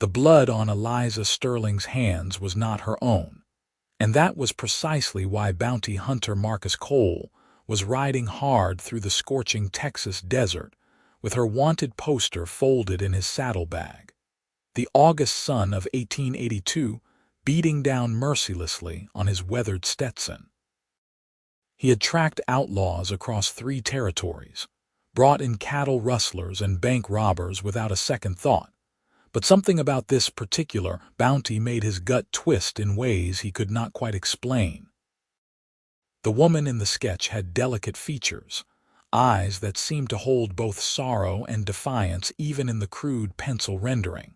The blood on Eliza Sterling's hands was not her own, and that was precisely why bounty hunter Marcus Cole was riding hard through the scorching Texas desert with her wanted poster folded in his saddlebag. The August sun of 1882 beating down mercilessly on his weathered Stetson. He had tracked outlaws across 3 territories, brought in cattle rustlers and bank robbers without a second thought, but something about this particular bounty made his gut twist in ways he could not quite explain. The woman in the sketch had delicate features, eyes that seemed to hold both sorrow and defiance even in the crude pencil rendering.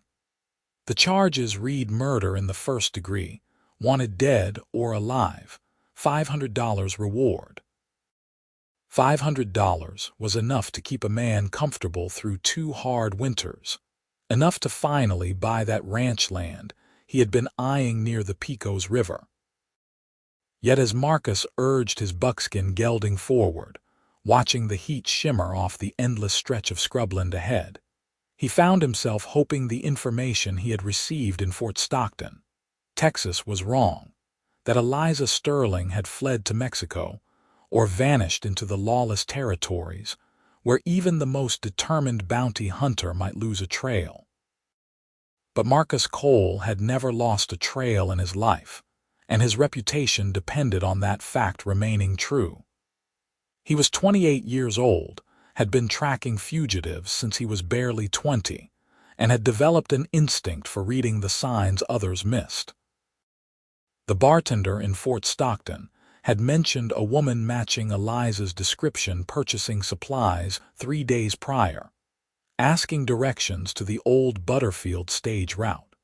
The charges read murder in the first degree, wanted dead or alive, $500 reward. $500 was enough to keep a man comfortable through 2 hard winters, enough to finally buy that ranch land he had been eyeing near the Pecos River. Yet as Marcus urged his buckskin gelding forward, watching the heat shimmer off the endless stretch of scrubland ahead, he found himself hoping the information he had received in Fort Stockton, Texas, was wrong, that Eliza Sterling had fled to Mexico or vanished into the lawless territories where even the most determined bounty hunter might lose a trail. But Marcus Cole had never lost a trail in his life, and his reputation depended on that fact remaining true. He was 28 years old, had been tracking fugitives since he was barely 20, and had developed an instinct for reading the signs others missed. The bartender in Fort Stockton had mentioned a woman matching Eliza's description purchasing supplies 3 days prior, asking directions to the old Butterfield stage route.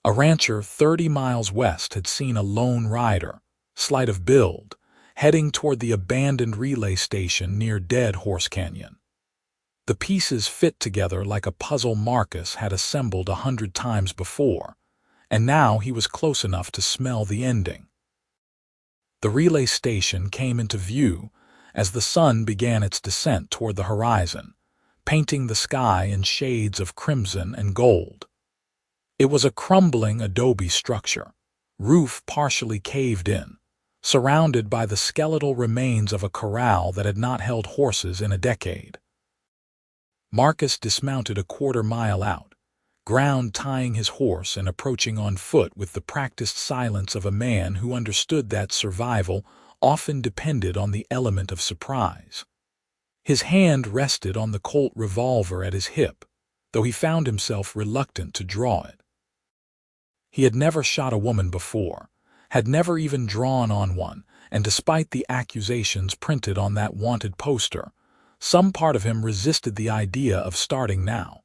A rancher 30 miles west had seen a lone rider, slight of build, heading toward the abandoned relay station near Dead Horse Canyon. The pieces fit together like a puzzle Marcus had assembled 100 times before, and now he was close enough to smell the ending. The relay station came into view as the sun began its descent toward the horizon, painting the sky in shades of crimson and gold. It was a crumbling adobe structure, roof partially caved in, surrounded by the skeletal remains of a corral that had not held horses in a decade. Marcus dismounted a quarter-mile out, ground tying his horse and approaching on foot with the practiced silence of a man who understood that survival often depended on the element of surprise. His hand rested on the Colt revolver at his hip, though he found himself reluctant to draw it. He had never shot a woman before, had never even drawn on one, and despite the accusations printed on that wanted poster, some part of him resisted the idea of starting now.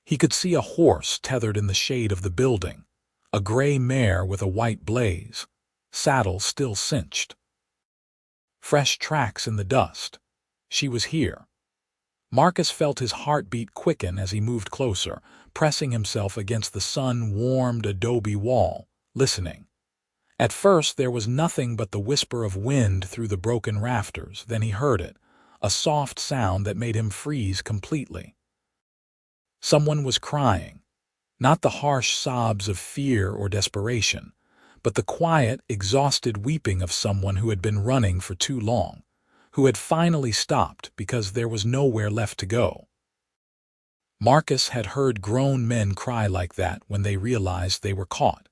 He could see a horse tethered in the shade of the building, a gray mare with a white blaze, saddle still cinched. Fresh tracks in the dust. She was here. Marcus felt his heartbeat quicken as he moved closer, pressing himself against the sun-warmed adobe wall, listening. At first there was nothing but the whisper of wind through the broken rafters. Then he heard it, a soft sound that made him freeze completely. Someone was crying, not the harsh sobs of fear or desperation, but the quiet, exhausted weeping of someone who had been running for too long, who had finally stopped because there was nowhere left to go. Marcus had heard grown men cry like that when they realized they were caught,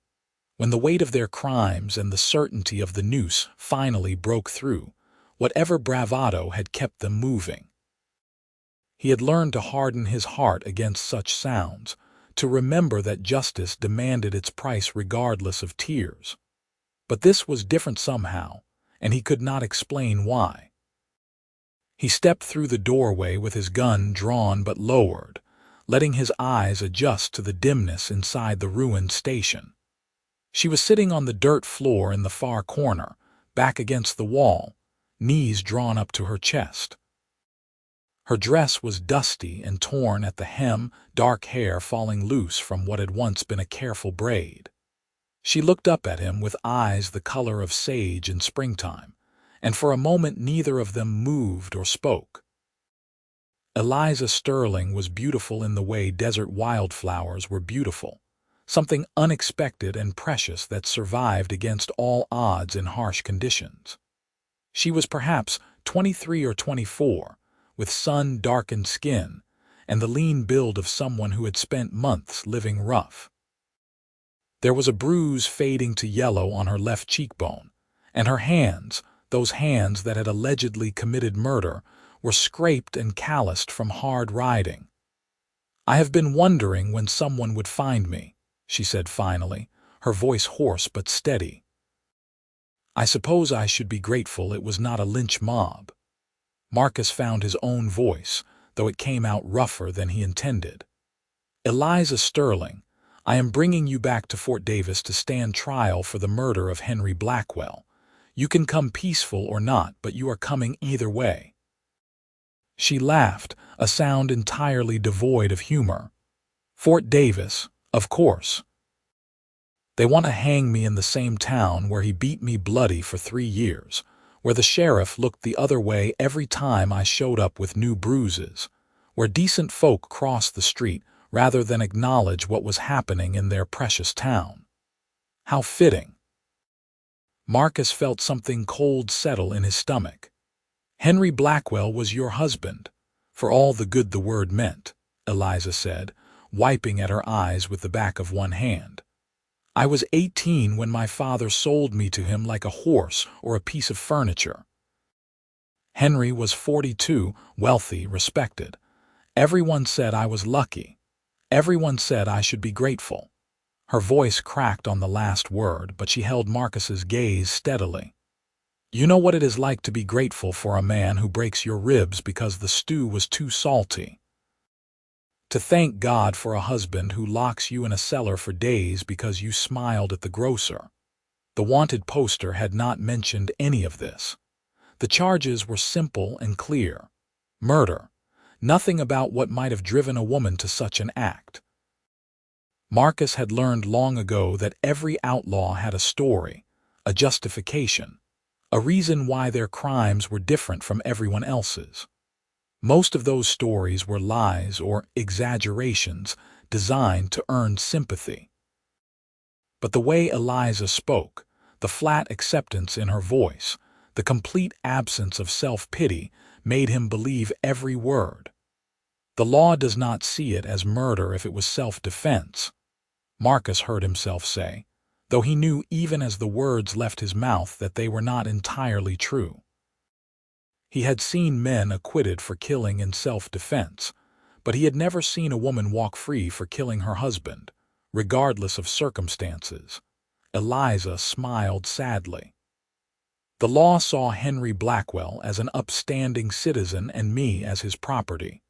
when the weight of their crimes and the certainty of the noose finally broke through whatever bravado had kept them moving. He had learned to harden his heart against such sounds, to remember that justice demanded its price regardless of tears. But this was different somehow, and he could not explain why. He stepped through the doorway with his gun drawn but lowered, letting his eyes adjust to the dimness inside the ruined station. She was sitting on the dirt floor in the far corner, back against the wall, knees drawn up to her chest. Her dress was dusty and torn at the hem, dark hair falling loose from what had once been a careful braid. She looked up at him with eyes the color of sage in springtime, and for a moment neither of them moved or spoke. Eliza Sterling was beautiful in the way desert wildflowers were beautiful, something unexpected and precious that survived against all odds in harsh conditions. She was perhaps 23 or 24, with sun-darkened skin and the lean build of someone who had spent months living rough. There was a bruise fading to yellow on her left cheekbone, and her hands, those hands that had allegedly committed murder, were scraped and calloused from hard riding. "I have been wondering when someone would find me," she said finally, her voice hoarse but steady. "I suppose I should be grateful it was not a lynch mob." Marcus found his own voice, though it came out rougher than he intended. "Eliza Sterling, I am bringing you back to Fort Davis to stand trial for the murder of Henry Blackwell. You can come peaceful or not, but you are coming either way." She laughed, a sound entirely devoid of humor. "Fort Davis, of course. They want to hang me in the same town where he beat me bloody for 3 years, where the sheriff looked the other way every time I showed up with new bruises, where decent folk crossed the street rather than acknowledge what was happening in their precious town. How fitting." Marcus felt something cold settle in his stomach. "Henry Blackwell was your husband, for all the good the word meant," Eliza said, wiping at her eyes with the back of one hand. "I was 18 when my father sold me to him like a horse or a piece of furniture. Henry was 42, wealthy, respected. Everyone said I was lucky. Everyone said I should be grateful." Her voice cracked on the last word, but she held Marcus's gaze steadily. "You know what it is like to be grateful for a man who breaks your ribs because the stew was too salty. To thank God for a husband who locks you in a cellar for days because you smiled at the grocer." The wanted poster had not mentioned any of this. The charges were simple and clear. Murder. Nothing about what might have driven a woman to such an act. Marcus had learned long ago that every outlaw had a story, a justification, a reason why their crimes were different from everyone else's. Most of those stories were lies or exaggerations designed to earn sympathy. But the way Eliza spoke, the flat acceptance in her voice, the complete absence of self-pity made him believe every word. "The law does not see it as murder if it was self-defense," Marcus heard himself say, though he knew even as the words left his mouth that they were not entirely true. He had seen men acquitted for killing in self-defense, but he had never seen a woman walk free for killing her husband, regardless of circumstances. Eliza smiled sadly. "The law saw Henry Blackwell as an upstanding citizen and me as his property.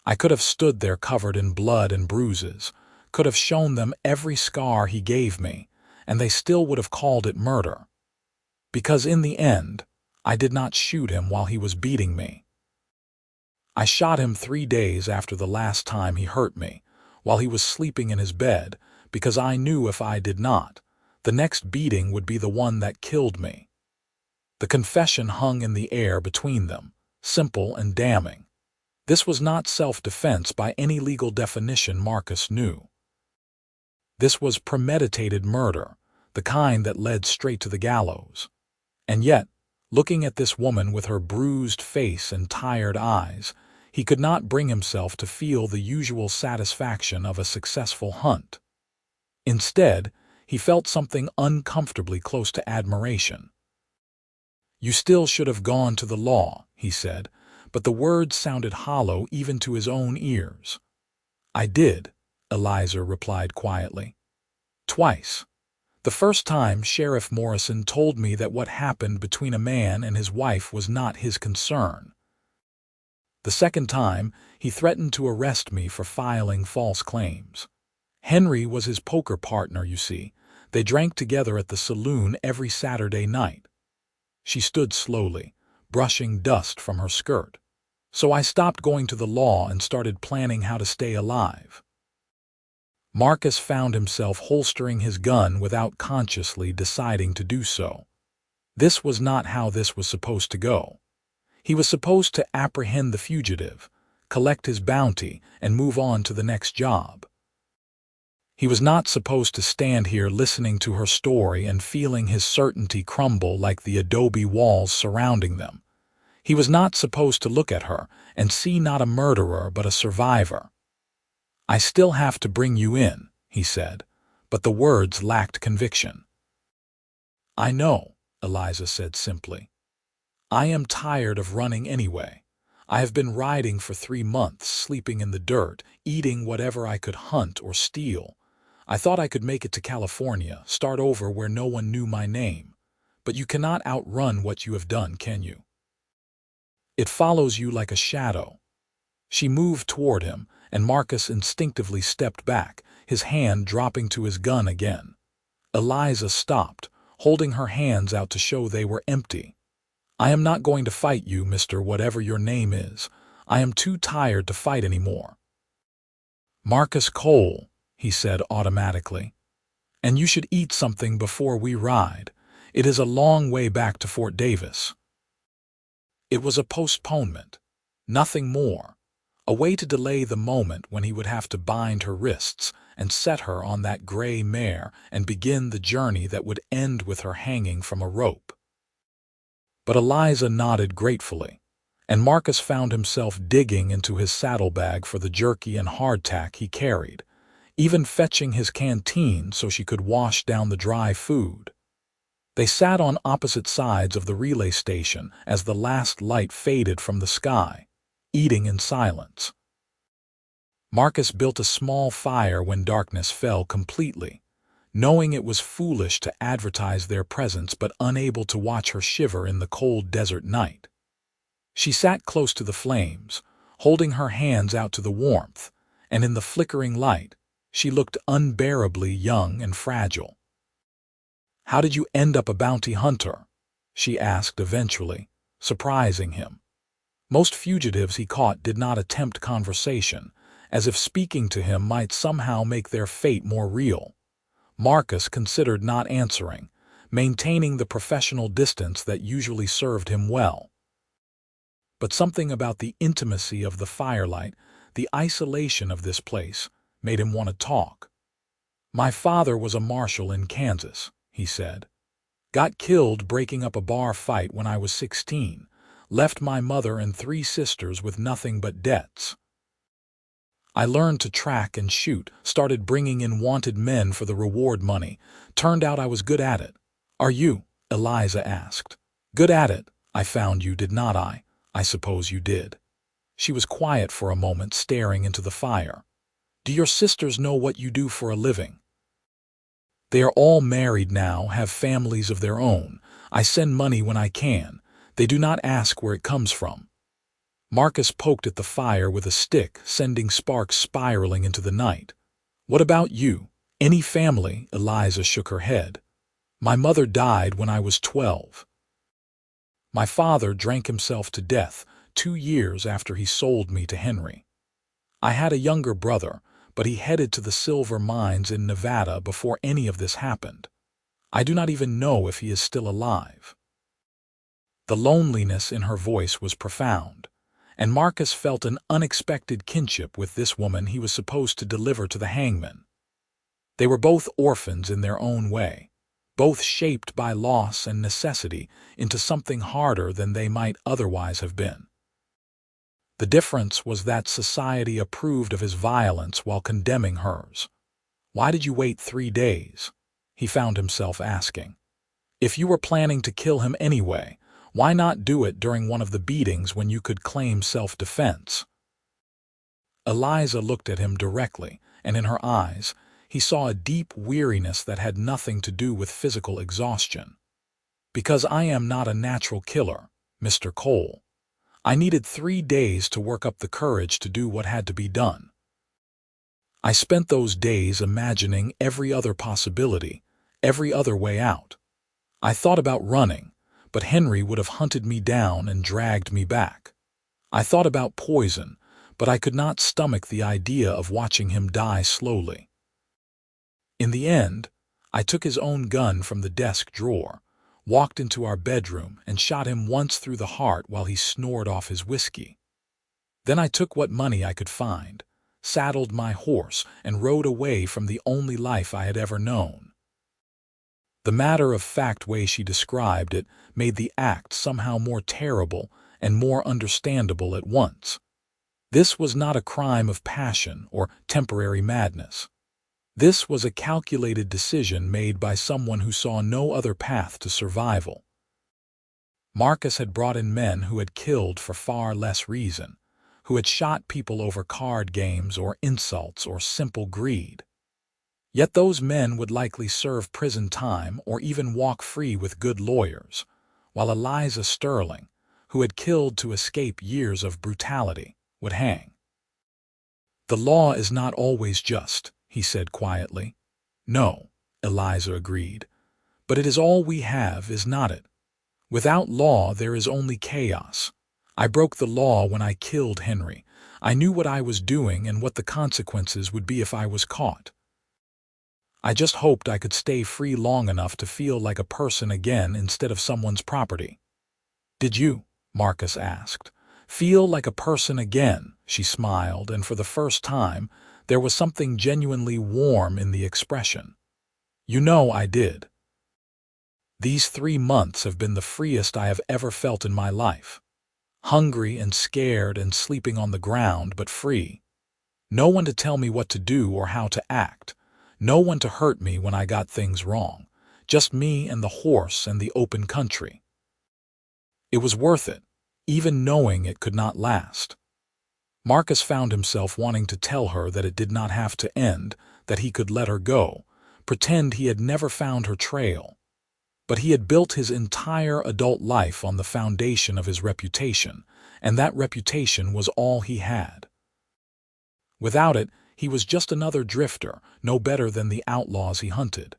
I could have stood there covered in blood and bruises, could have shown them every scar he gave me, and they still would have called it murder. Because in the end, I did not shoot him while he was beating me. I shot him 3 days after the last time he hurt me, while he was sleeping in his bed, because I knew if I did not, the next beating would be the one that killed me." The confession hung in the air between them, simple and damning. This was not self-defense by any legal definition Marcus knew. This was premeditated murder, the kind that led straight to the gallows. And yet, looking at this woman with her bruised face and tired eyes, he could not bring himself to feel the usual satisfaction of a successful hunt. Instead, he felt something uncomfortably close to admiration. "You still should have gone to the law," he said, but the words sounded hollow even to his own ears. "I did," Eliza replied quietly. "Twice. The first time, Sheriff Morrison told me that what happened between a man and his wife was not his concern. The second time, he threatened to arrest me for filing false claims. Henry was his poker partner, you see. They drank together at the saloon every Saturday night." She stood slowly, brushing dust from her skirt. "So I stopped going to the law and started planning how to stay alive." Marcus found himself holstering his gun without consciously deciding to do so. This was not how this was supposed to go. He was supposed to apprehend the fugitive, collect his bounty, and move on to the next job. He was not supposed to stand here listening to her story and feeling his certainty crumble like the adobe walls surrounding them. He was not supposed to look at her and see not a murderer but a survivor. "I still have to bring you in," he said, but the words lacked conviction. "I know," Eliza said simply. "I am tired of running anyway. I have been riding for 3 months, sleeping in the dirt, eating whatever I could hunt or steal. I thought I could make it to California, start over where no one knew my name. But you cannot outrun what you have done, can you? It follows you like a shadow." She moved toward him, and Marcus instinctively stepped back, his hand dropping to his gun again. Eliza stopped, holding her hands out to show they were empty. "I am not going to fight you, Mr. Whatever your name is. I am too tired to fight anymore." "Marcus Cole," he said automatically. "And you should eat something before we ride. It is a long way back to Fort Davis." It was a postponement, nothing more. A way to delay the moment when he would have to bind her wrists and set her on that gray mare and begin the journey that would end with her hanging from a rope. But Eliza nodded gratefully, and Marcus found himself digging into his saddlebag for the jerky and hardtack he carried, even fetching his canteen so she could wash down the dry food. They sat on opposite sides of the relay station as the last light faded from the sky, eating in silence. Marcus built a small fire when darkness fell completely, knowing it was foolish to advertise their presence but unable to watch her shiver in the cold desert night. She sat close to the flames, holding her hands out to the warmth, and in the flickering light, she looked unbearably young and fragile. "How did you end up a bounty hunter?" she asked eventually, surprising him. Most fugitives he caught did not attempt conversation, as if speaking to him might somehow make their fate more real. Marcus considered not answering, maintaining the professional distance that usually served him well. But something about the intimacy of the firelight, the isolation of this place, made him want to talk. "My father was a marshal in Kansas," he said. "Got killed breaking up a bar fight when I was 16. Left my mother and 3 sisters with nothing but debts. I learned to track and shoot, started bringing in wanted men for the reward money. Turned out I was good at it." "Are you?" Eliza asked. "Good at it. I found you, did not I? I suppose you did." She was quiet for a moment, staring into the fire. "Do your sisters know what you do for a living?" "They are all married now, have families of their own. I send money when I can. They do not ask where it comes from." Marcus poked at the fire with a stick, sending sparks spiraling into the night. "What about you? Any family?" Eliza shook her head. "My mother died when I was 12. My father drank himself to death 2 years after he sold me to Henry. I had a younger brother, but he headed to the silver mines in Nevada before any of this happened. I do not even know if he is still alive." The loneliness in her voice was profound, and Marcus felt an unexpected kinship with this woman he was supposed to deliver to the hangman. They were both orphans in their own way, both shaped by loss and necessity into something harder than they might otherwise have been. The difference was that society approved of his violence while condemning hers. "Why did you wait 3 days?" he found himself asking. "If you were planning to kill him anyway, why not do it during one of the beatings when you could claim self-defense?" Eliza looked at him directly, and in her eyes, he saw a deep weariness that had nothing to do with physical exhaustion. "Because I am not a natural killer, Mr. Cole. I needed 3 days to work up the courage to do what had to be done. I spent those days imagining every other possibility, every other way out. I thought about running, but Henry would have hunted me down and dragged me back. I thought about poison, but I could not stomach the idea of watching him die slowly. In the end, I took his own gun from the desk drawer, walked into our bedroom and shot him once through the heart while he snored off his whiskey. Then I took what money I could find, saddled my horse, and rode away from the only life I had ever known. The matter-of-fact way she described it made the act somehow more terrible and more understandable at once. This was not a crime of passion or temporary madness. This was a calculated decision made by someone who saw no other path to survival. Marcus had brought in men who had killed for far less reason, who had shot people over card games or insults or simple greed. Yet those men would likely serve prison time or even walk free with good lawyers, while Eliza Sterling, who had killed to escape years of brutality, would hang. "The law is not always just," he said quietly. "No," Eliza agreed, "but it is all we have, is not it? Without law there is only chaos. I broke the law when I killed Henry. I knew what I was doing and what the consequences would be if I was caught. I just hoped I could stay free long enough to feel like a person again instead of someone's property." "Did you?" Marcus asked. "Feel like a person again?" She smiled, and for the first time, there was something genuinely warm in the expression. "You know I did. These 3 months have been the freest I have ever felt in my life. Hungry and scared and sleeping on the ground, but free. No one to tell me what to do or how to act. No one to hurt me when I got things wrong. Just me and the horse and the open country. It was worth it, even knowing it could not last." Marcus found himself wanting to tell her that it did not have to end, that he could let her go, pretend he had never found her trail. But he had built his entire adult life on the foundation of his reputation, and that reputation was all he had. Without it, he was just another drifter, no better than the outlaws he hunted.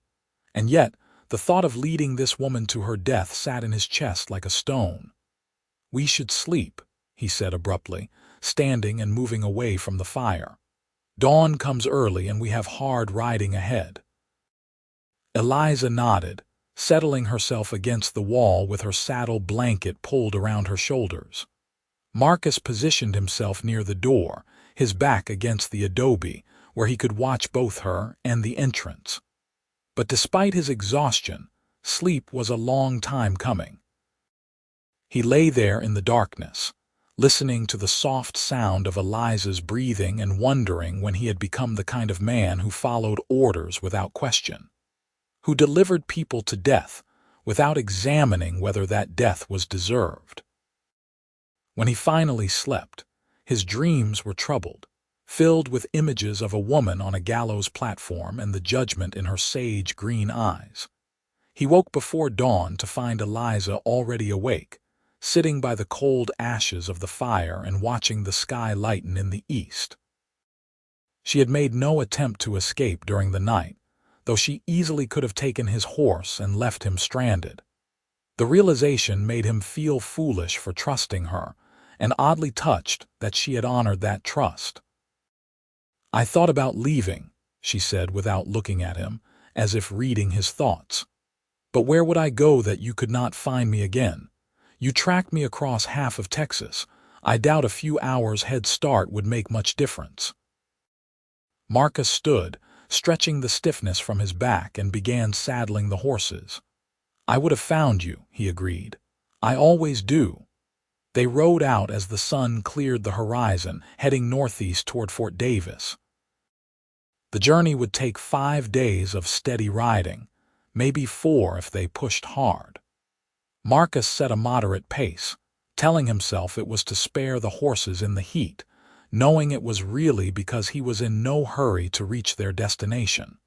And yet, the thought of leading this woman to her death sat in his chest like a stone. "We should sleep," he said abruptly, standing and moving away from the fire. "Dawn comes early and we have hard riding ahead." Eliza nodded, settling herself against the wall with her saddle blanket pulled around her shoulders. Marcus positioned himself near the door, his back against the adobe, where he could watch both her and the entrance. But despite his exhaustion, sleep was a long time coming. He lay there in the darkness, listening to the soft sound of Eliza's breathing and wondering when he had become the kind of man who followed orders without question, who delivered people to death without examining whether that death was deserved. When he finally slept, his dreams were troubled, filled with images of a woman on a gallows platform and the judgment in her sage green eyes. He woke before dawn to find Eliza already awake, sitting by the cold ashes of the fire and watching the sky lighten in the east. She had made no attempt to escape during the night, though she easily could have taken his horse and left him stranded. The realization made him feel foolish for trusting her, and oddly touched that she had honored that trust. "I thought about leaving," she said without looking at him, as if reading his thoughts. "But where would I go that you could not find me again? You tracked me across half of Texas. I doubt a few hours' head start would make much difference." Marcus stood, stretching the stiffness from his back, and began saddling the horses. "I would have found you," he agreed. "I always do." They rode out as the sun cleared the horizon, heading northeast toward Fort Davis. The journey would take 5 days of steady riding, maybe 4 if they pushed hard. Marcus set a moderate pace, telling himself it was to spare the horses in the heat, knowing it was really because he was in no hurry to reach their destination.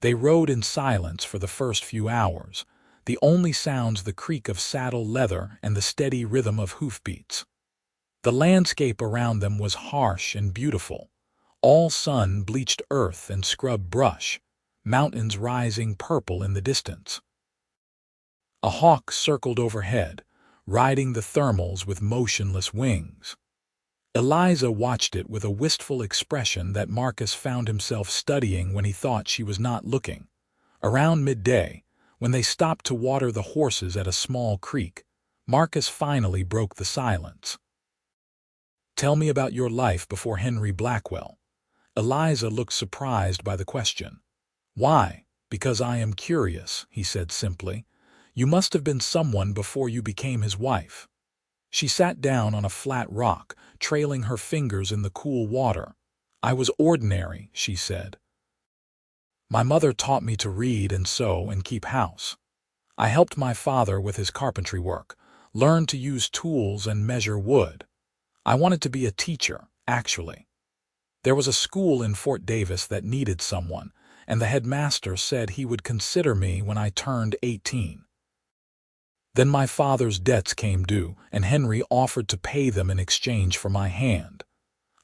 They rode in silence for the first few hours, the only sounds the creak of saddle leather and the steady rhythm of hoofbeats. The landscape around them was harsh and beautiful, all sun-bleached earth and scrub brush, mountains rising purple in the distance. A hawk circled overhead, riding the thermals with motionless wings. Eliza watched it with a wistful expression that Marcus found himself studying when he thought she was not looking. Around midday, When they stopped to water the horses at a small creek, Marcus finally broke the silence. "Tell me about your life before Henry Blackwell." Eliza looked surprised by the question. "Why? Because I am curious," he said simply. "You must have been someone before you became his wife." She sat down on a flat rock, trailing her fingers in the cool water. "I was ordinary," she said. "My mother taught me to read and sew and keep house. I helped my father with his carpentry work, learned to use tools and measure wood. I wanted to be a teacher, actually. There was a school in Fort Davis that needed someone, and the headmaster said he would consider me when I turned 18. Then my father's debts came due, and Henry offered to pay them in exchange for my hand.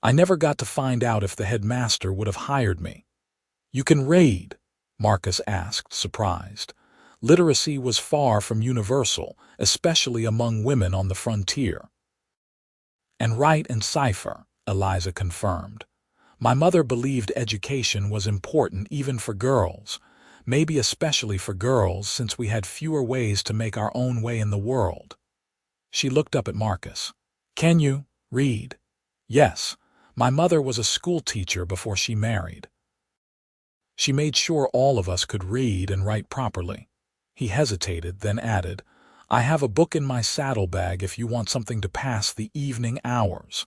I never got to find out if the headmaster would have hired me." "You can read?" Marcus asked, surprised. Literacy was far from universal, especially among women on the frontier. "And write and cipher," Eliza confirmed. "My mother believed education was important even for girls, maybe especially for girls since we had fewer ways to make our own way in the world." She looked up at Marcus. "Can you read?" "Yes. My mother was a school teacher before she married. She made sure all of us could read and write properly." He hesitated, then added, "I have a book in my saddlebag if you want something to pass the evening hours."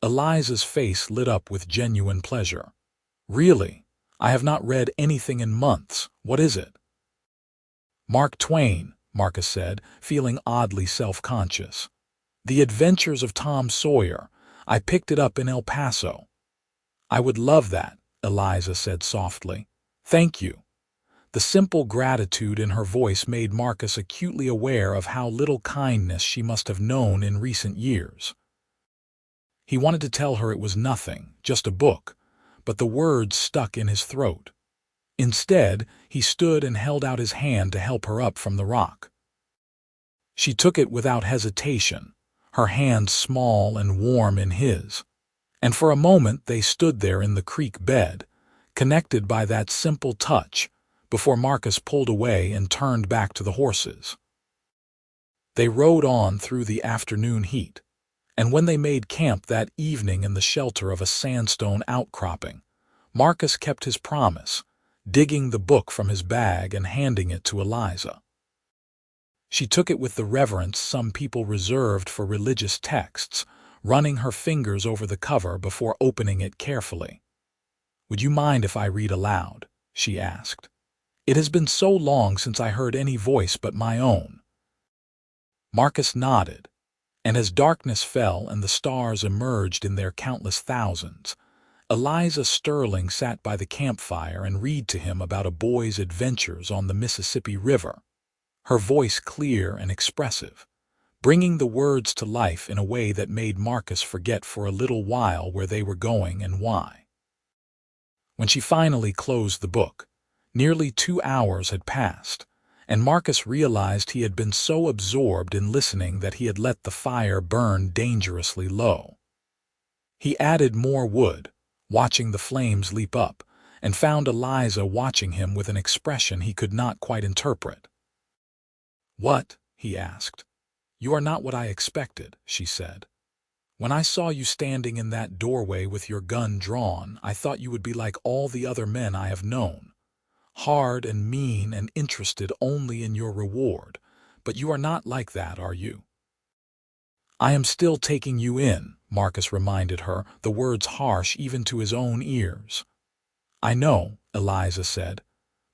Eliza's face lit up with genuine pleasure. "Really? I have not read anything in months. What is it?" "Mark Twain," Marcus said, feeling oddly self-conscious. "The Adventures of Tom Sawyer. I picked it up in El Paso." "I would love that," Eliza said softly. "Thank you." The simple gratitude in her voice made Marcus acutely aware of how little kindness she must have known in recent years. He wanted to tell her it was nothing, just a book, but the words stuck in his throat. Instead, he stood and held out his hand to help her up from the rock. She took it without hesitation, her hand small and warm in his. And for a moment they stood there in the creek bed, connected by that simple touch, before Marcus pulled away and turned back to the horses. They rode on through the afternoon heat, and when they made camp that evening in the shelter of a sandstone outcropping, Marcus kept his promise, digging the book from his bag and handing it to Eliza. She took it with the reverence some people reserved for religious texts, running her fingers over the cover before opening it carefully. "Would you mind if I read aloud?" she asked. "It has been so long since I heard any voice but my own." Marcus nodded, and as darkness fell and the stars emerged in their countless thousands, Eliza Sterling sat by the campfire and read to him about a boy's adventures on the Mississippi River, her voice clear and expressive, bringing the words to life in a way that made Marcus forget for a little while where they were going and why. When she finally closed the book, nearly 2 hours had passed, and Marcus realized he had been so absorbed in listening that he had let the fire burn dangerously low. He added more wood, watching the flames leap up, and found Eliza watching him with an expression he could not quite interpret. "What?" he asked. "You are not what I expected," she said. "When I saw you standing in that doorway with your gun drawn, I thought you would be like all the other men I have known. Hard and mean and interested only in your reward, but you are not like that, are you?" "I am still taking you in," Marcus reminded her, the words harsh even to his own ears. "I know," Eliza said,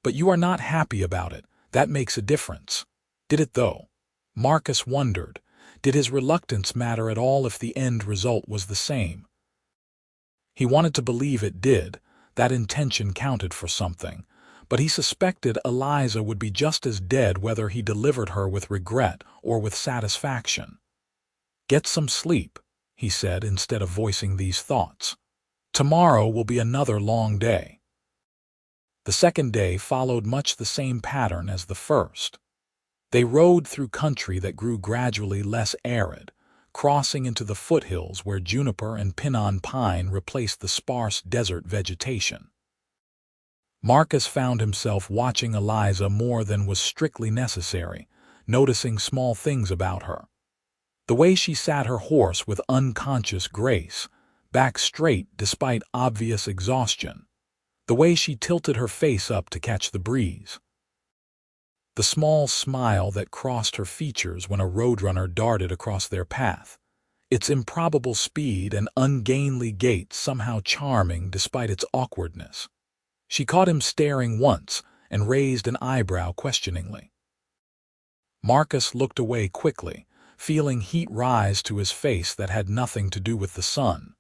"but you are not happy about it. That makes a difference." Did it though? Marcus wondered. Did his reluctance matter at all if the end result was the same? He wanted to believe it did, that intention counted for something, but he suspected Eliza would be just as dead whether he delivered her with regret or with satisfaction. "Get some sleep," he said instead of voicing these thoughts. "Tomorrow will be another long day." The second day followed much the same pattern as the first. They rode through country that grew gradually less arid, crossing into the foothills where juniper and pinon pine replaced the sparse desert vegetation. Marcus found himself watching Eliza more than was strictly necessary, noticing small things about her. The way she sat her horse with unconscious grace, back straight despite obvious exhaustion. The way she tilted her face up to catch the breeze. The small smile that crossed her features when a roadrunner darted across their path. Its improbable speed and ungainly gait somehow charming despite its awkwardness. She caught him staring once and raised an eyebrow questioningly. Marcus looked away quickly, feeling heat rise to his face that had nothing to do with the sun.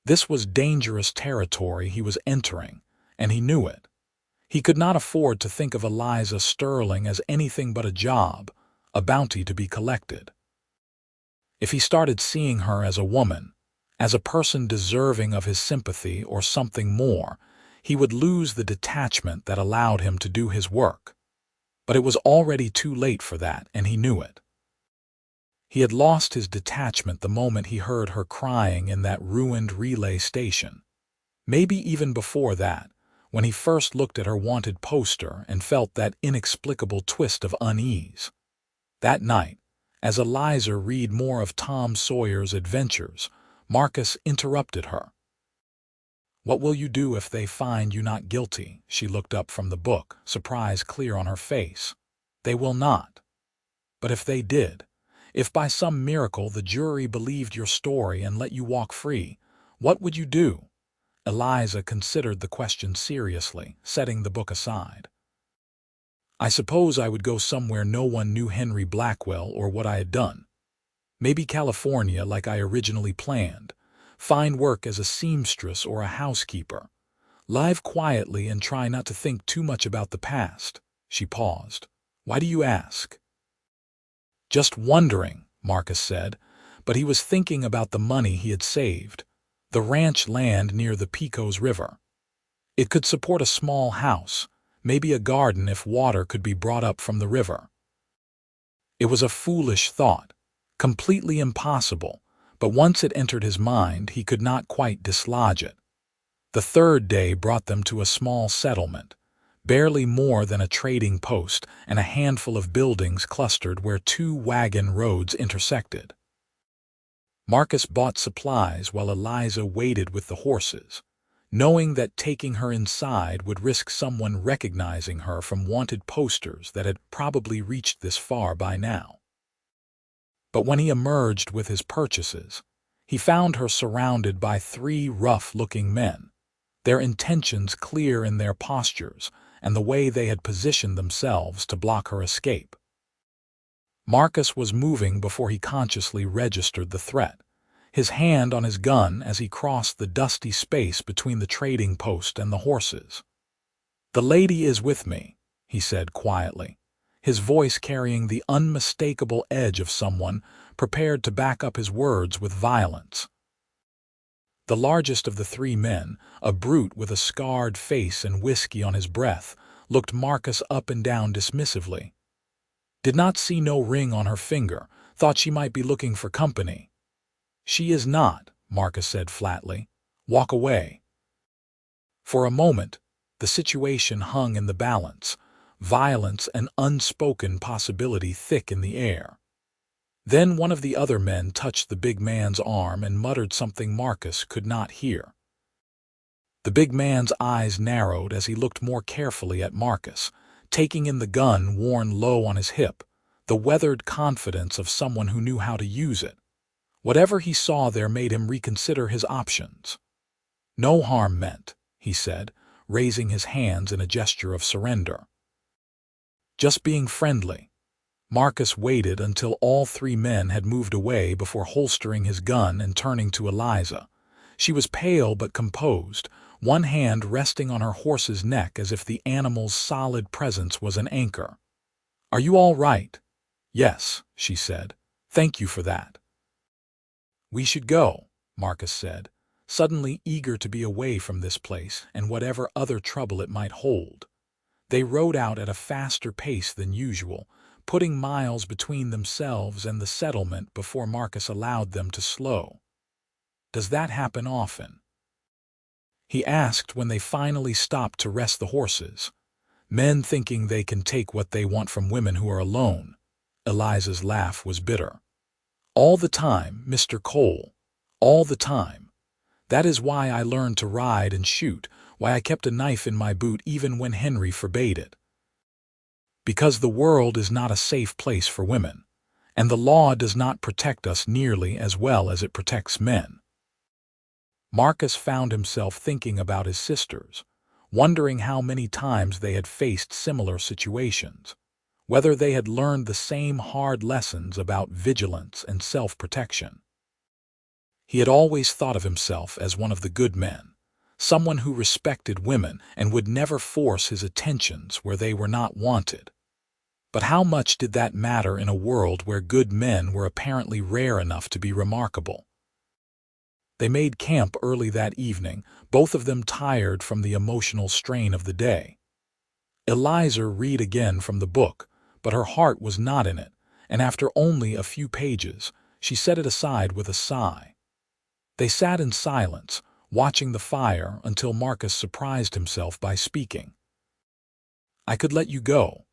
This was dangerous territory he was entering, and he knew it. He could not afford to think of Eliza Sterling as anything but a job, a bounty to be collected. If he started seeing her as a woman, as a person deserving of his sympathy or something more, he would lose the detachment that allowed him to do his work. But it was already too late for that, and he knew it. He had lost his detachment the moment he heard her crying in that ruined relay station. Maybe even before that, when he first looked at her wanted poster and felt that inexplicable twist of unease. That night, as Eliza read more of Tom Sawyer's adventures, Marcus interrupted her. "What will you do if they find you not guilty?" She looked up from the book, surprise clear on her face. "They will not. But if they did, if by some miracle the jury believed your story and let you walk free, what would you do?" Eliza considered the question seriously, setting the book aside. "I suppose I would go somewhere no one knew Henry Blackwell or what I had done. Maybe California like I originally planned. Find work as a seamstress or a housekeeper. Live quietly and try not to think too much about the past." She paused. "Why do you ask?" "Just wondering," Marcus said, but he was thinking about the money he had saved. The ranch land near the Pecos River. It could support a small house, maybe a garden if water could be brought up from the river. It was a foolish thought, completely impossible, but once it entered his mind, he could not quite dislodge it. The third day brought them to a small settlement, barely more than a trading post and a handful of buildings clustered where two wagon roads intersected. Marcus bought supplies while Eliza waited with the horses, knowing that taking her inside would risk someone recognizing her from wanted posters that had probably reached this far by now. But when he emerged with his purchases, he found her surrounded by three rough-looking men, their intentions clear in their postures and the way they had positioned themselves to block her escape. Marcus was moving before he consciously registered the threat, his hand on his gun as he crossed the dusty space between the trading post and the horses. "The lady is with me," he said quietly, his voice carrying the unmistakable edge of someone prepared to back up his words with violence. The largest of the three men, a brute with a scarred face and whiskey on his breath, looked Marcus up and down dismissively. Did not see no ring on her finger, thought she might be looking for company. "She is not," Marcus said flatly. "Walk away." For a moment, the situation hung in the balance, violence and unspoken possibility thick in the air. Then one of the other men touched the big man's arm and muttered something Marcus could not hear. The big man's eyes narrowed as he looked more carefully at Marcus, taking in the gun worn low on his hip, the weathered confidence of someone who knew how to use it. Whatever he saw there made him reconsider his options. "No harm meant," he said, raising his hands in a gesture of surrender. "Just being friendly." Marcus waited until all three men had moved away before holstering his gun and turning to Eliza. She was pale but composed, one hand resting on her horse's neck as if the animal's solid presence was an anchor. "Are you all right?" "Yes," she said. "Thank you for that." "We should go," Marcus said, suddenly eager to be away from this place and whatever other trouble it might hold. They rode out at a faster pace than usual, putting miles between themselves and the settlement before Marcus allowed them to slow. "Does that happen often?" he asked when they finally stopped to rest the horses. Men thinking they can take what they want from women who are alone. Eliza's laugh was bitter. All the time, Mr. Cole. All the time. That is why I learned to ride and shoot, why I kept a knife in my boot even when Henry forbade it. Because the world is not a safe place for women, and the law does not protect us nearly as well as it protects men. Marcus found himself thinking about his sisters, wondering how many times they had faced similar situations, whether they had learned the same hard lessons about vigilance and self-protection. He had always thought of himself as one of the good men, someone who respected women and would never force his attentions where they were not wanted. But how much did that matter in a world where good men were apparently rare enough to be remarkable? They made camp early that evening, both of them tired from the emotional strain of the day. Eliza read again from the book, but her heart was not in it, and after only a few pages, she set it aside with a sigh. They sat in silence, watching the fire until Marcus surprised himself by speaking. "I could let you go."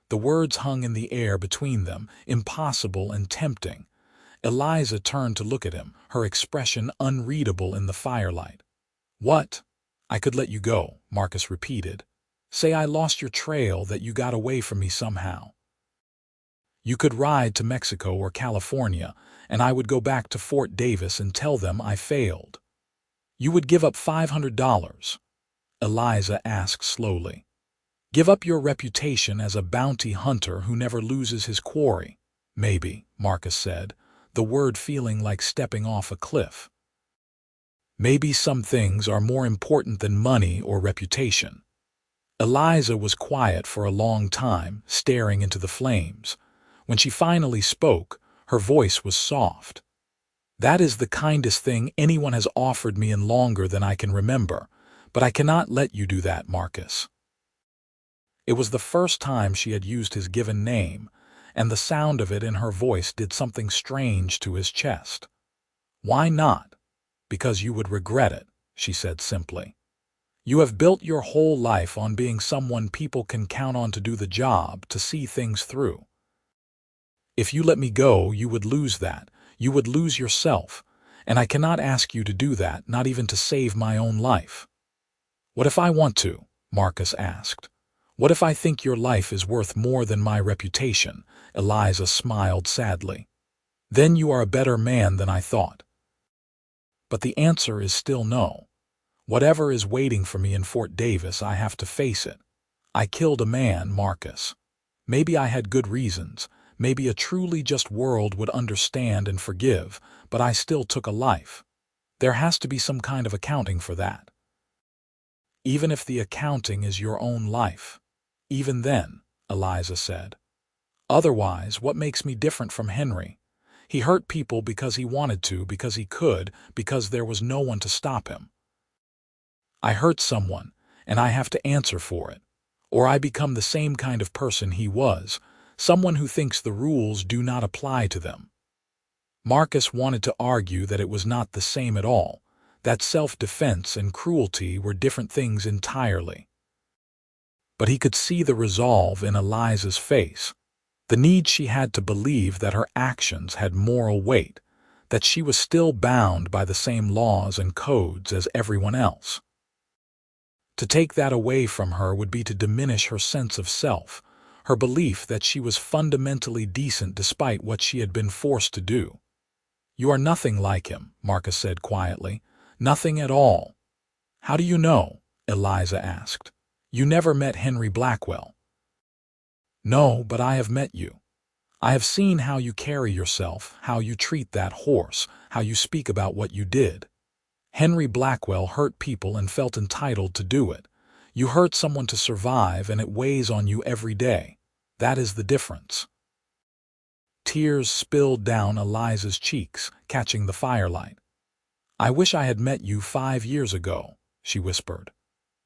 The words hung in the air between them, impossible and tempting. Eliza turned to look at him, her expression unreadable in the firelight. "What? I could let you go," Marcus repeated. "Say I lost your trail, that you got away from me somehow. You could ride to Mexico or California, and I would go back to Fort Davis and tell them I failed. You would give up $500. Eliza asked slowly. "Give up your reputation as a bounty hunter who never loses his quarry." "Maybe," Marcus said, the word feeling like stepping off a cliff. "Maybe some things are more important than money or reputation." Eliza was quiet for a long time, staring into the flames. When she finally spoke, her voice was soft. "That is the kindest thing anyone has offered me in longer than I can remember, but I cannot let you do that, Marcus." It was the first time she had used his given name, and the sound of it in her voice did something strange to his chest. "Why not?" "Because you would regret it," she said simply. "You have built your whole life on being someone people can count on to do the job, to see things through. If you let me go, you would lose that. You would lose yourself, and I cannot ask you to do that, not even to save my own life." "What if I want to?" Marcus asked. "What if I think your life is worth more than my reputation?" Eliza smiled sadly. "Then you are a better man than I thought." "But the answer is still no. Whatever is waiting for me in Fort Davis, I have to face it. I killed a man, Marcus. Maybe I had good reasons. Maybe a truly just world would understand and forgive, but I still took a life. There has to be some kind of accounting for that. Even if the accounting is your own life. Even then," Eliza said. "Otherwise, what makes me different from Henry? He hurt people because he wanted to, because he could, because there was no one to stop him. I hurt someone, and I have to answer for it. Or I become the same kind of person he was, someone who thinks the rules do not apply to them." Marcus wanted to argue that it was not the same at all, that self-defense and cruelty were different things entirely. But he could see the resolve in Eliza's face, the need she had to believe that her actions had moral weight, that she was still bound by the same laws and codes as everyone else. To take that away from her would be to diminish her sense of self, her belief that she was fundamentally decent despite what she had been forced to do. "You are nothing like him," Marcus said quietly. "Nothing at all." "How do you know?" Eliza asked. "You never met Henry Blackwell." "No, but I have met you. I have seen how you carry yourself, how you treat that horse, how you speak about what you did. Henry Blackwell hurt people and felt entitled to do it. You hurt someone to survive, and it weighs on you every day. That is the difference." Tears spilled down Eliza's cheeks, catching the firelight. "I wish I had met you 5 years ago," she whispered.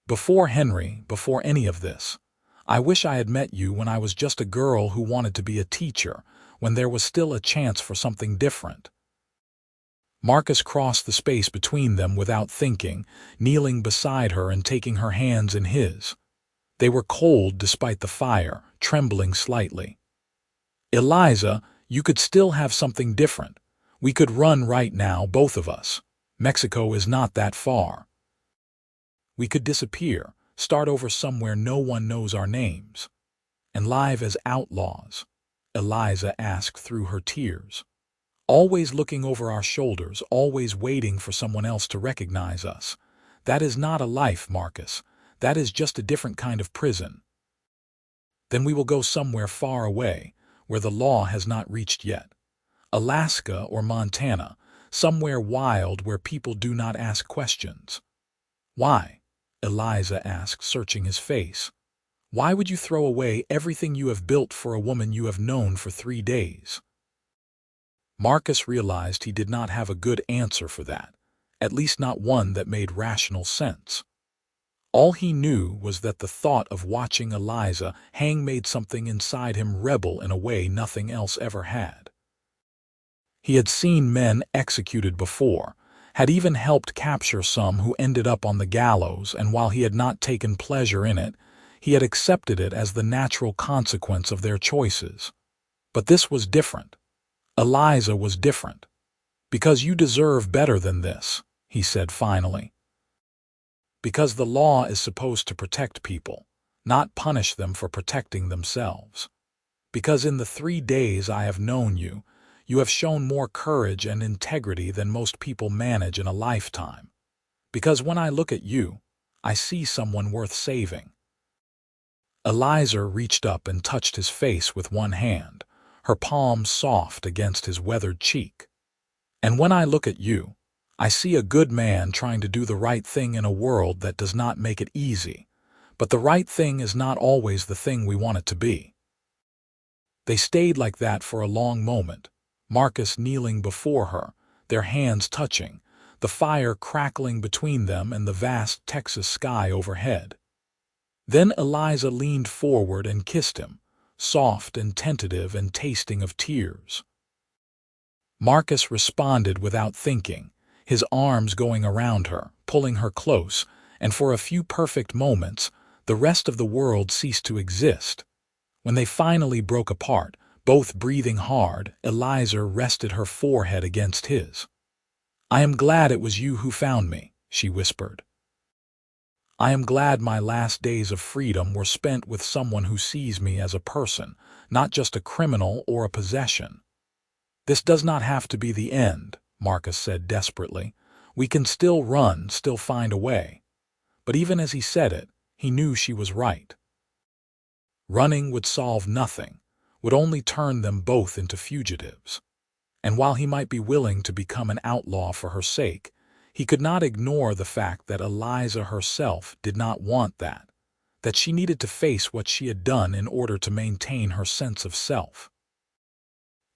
"Before Henry, before any of this. I wish I had met you when I was just a girl who wanted to be a teacher, when there was still a chance for something different." Marcus crossed the space between them without thinking, kneeling beside her and taking her hands in his. They were cold despite the fire, trembling slightly. "Eliza, you could still have something different. We could run right now, both of us. Mexico is not that far. We could disappear, start over somewhere no one knows our names. And live as outlaws," Eliza asked through her tears. "Always looking over our shoulders, always waiting for someone else to recognize us. That is not a life, Marcus. That is just a different kind of prison. Then we will go somewhere far away, where the law has not reached yet. Alaska or Montana, somewhere wild where people do not ask questions." "Why?" Eliza asked, searching his face. "Why would you throw away everything you have built for a woman you have known for 3 days?" Marcus realized he did not have a good answer for that, at least not one that made rational sense. All he knew was that the thought of watching Eliza hang made something inside him rebel in a way nothing else ever had. He had seen men executed before, had even helped capture some who ended up on the gallows, and while he had not taken pleasure in it, he had accepted it as the natural consequence of their choices. But this was different. Eliza was different. "Because you deserve better than this," he said finally. "Because the law is supposed to protect people, not punish them for protecting themselves. Because in the 3 days I have known you, you have shown more courage and integrity than most people manage in a lifetime. Because when I look at you, I see someone worth saving." Eliza reached up and touched his face with one hand, her palm soft against his weathered cheek. "And when I look at you, I see a good man trying to do the right thing in a world that does not make it easy, but the right thing is not always the thing we want it to be." They stayed like that for a long moment, Marcus kneeling before her, their hands touching, the fire crackling between them and the vast Texas sky overhead. Then Eliza leaned forward and kissed him, soft and tentative and tasting of tears. Marcus responded without thinking, his arms going around her, pulling her close, and for a few perfect moments, the rest of the world ceased to exist. When they finally broke apart, both breathing hard, Eliza rested her forehead against his. "I am glad it was you who found me," she whispered. "I am glad my last days of freedom were spent with someone who sees me as a person, not just a criminal or a possession." "This does not have to be the end," Marcus said desperately. "We can still run, still find a way." But even as he said it, he knew she was right. Running would solve nothing, would only turn them both into fugitives. And while he might be willing to become an outlaw for her sake, he could not ignore the fact that Eliza herself did not want that she needed to face what she had done in order to maintain her sense of self.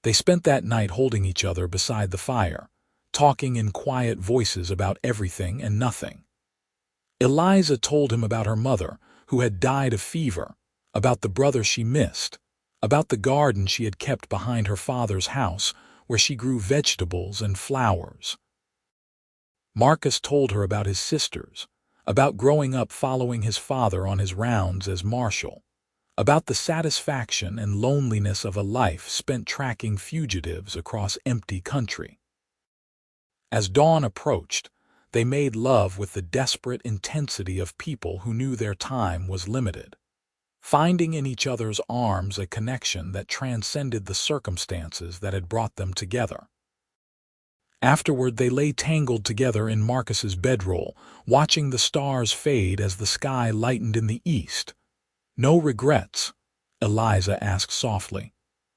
They spent that night holding each other beside the fire, talking in quiet voices about everything and nothing. Eliza told him about her mother, who had died of fever, about the brother she missed, about the garden she had kept behind her father's house, where she grew vegetables and flowers. Marcus told her about his sisters, about growing up following his father on his rounds as marshal, about the satisfaction and loneliness of a life spent tracking fugitives across empty country. As dawn approached, they made love with the desperate intensity of people who knew their time was limited, finding in each other's arms a connection that transcended the circumstances that had brought them together. Afterward, they lay tangled together in Marcus's bedroll, watching the stars fade as the sky lightened in the east. "No regrets?" Eliza asked softly.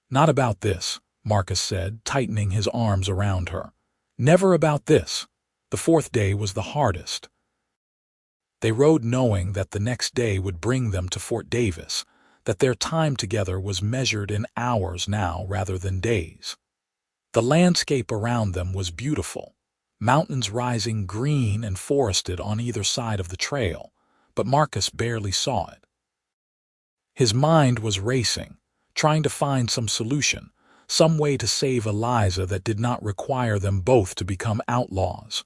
"Not about this," Marcus said, tightening his arms around her. "Never about this. The 4th day was the hardest." They rode knowing that the next day would bring them to Fort Davis, that their time together was measured in hours now rather than days. The landscape around them was beautiful, mountains rising green and forested on either side of the trail, but Marcus barely saw it. His mind was racing, trying to find some solution, some way to save Eliza that did not require them both to become outlaws.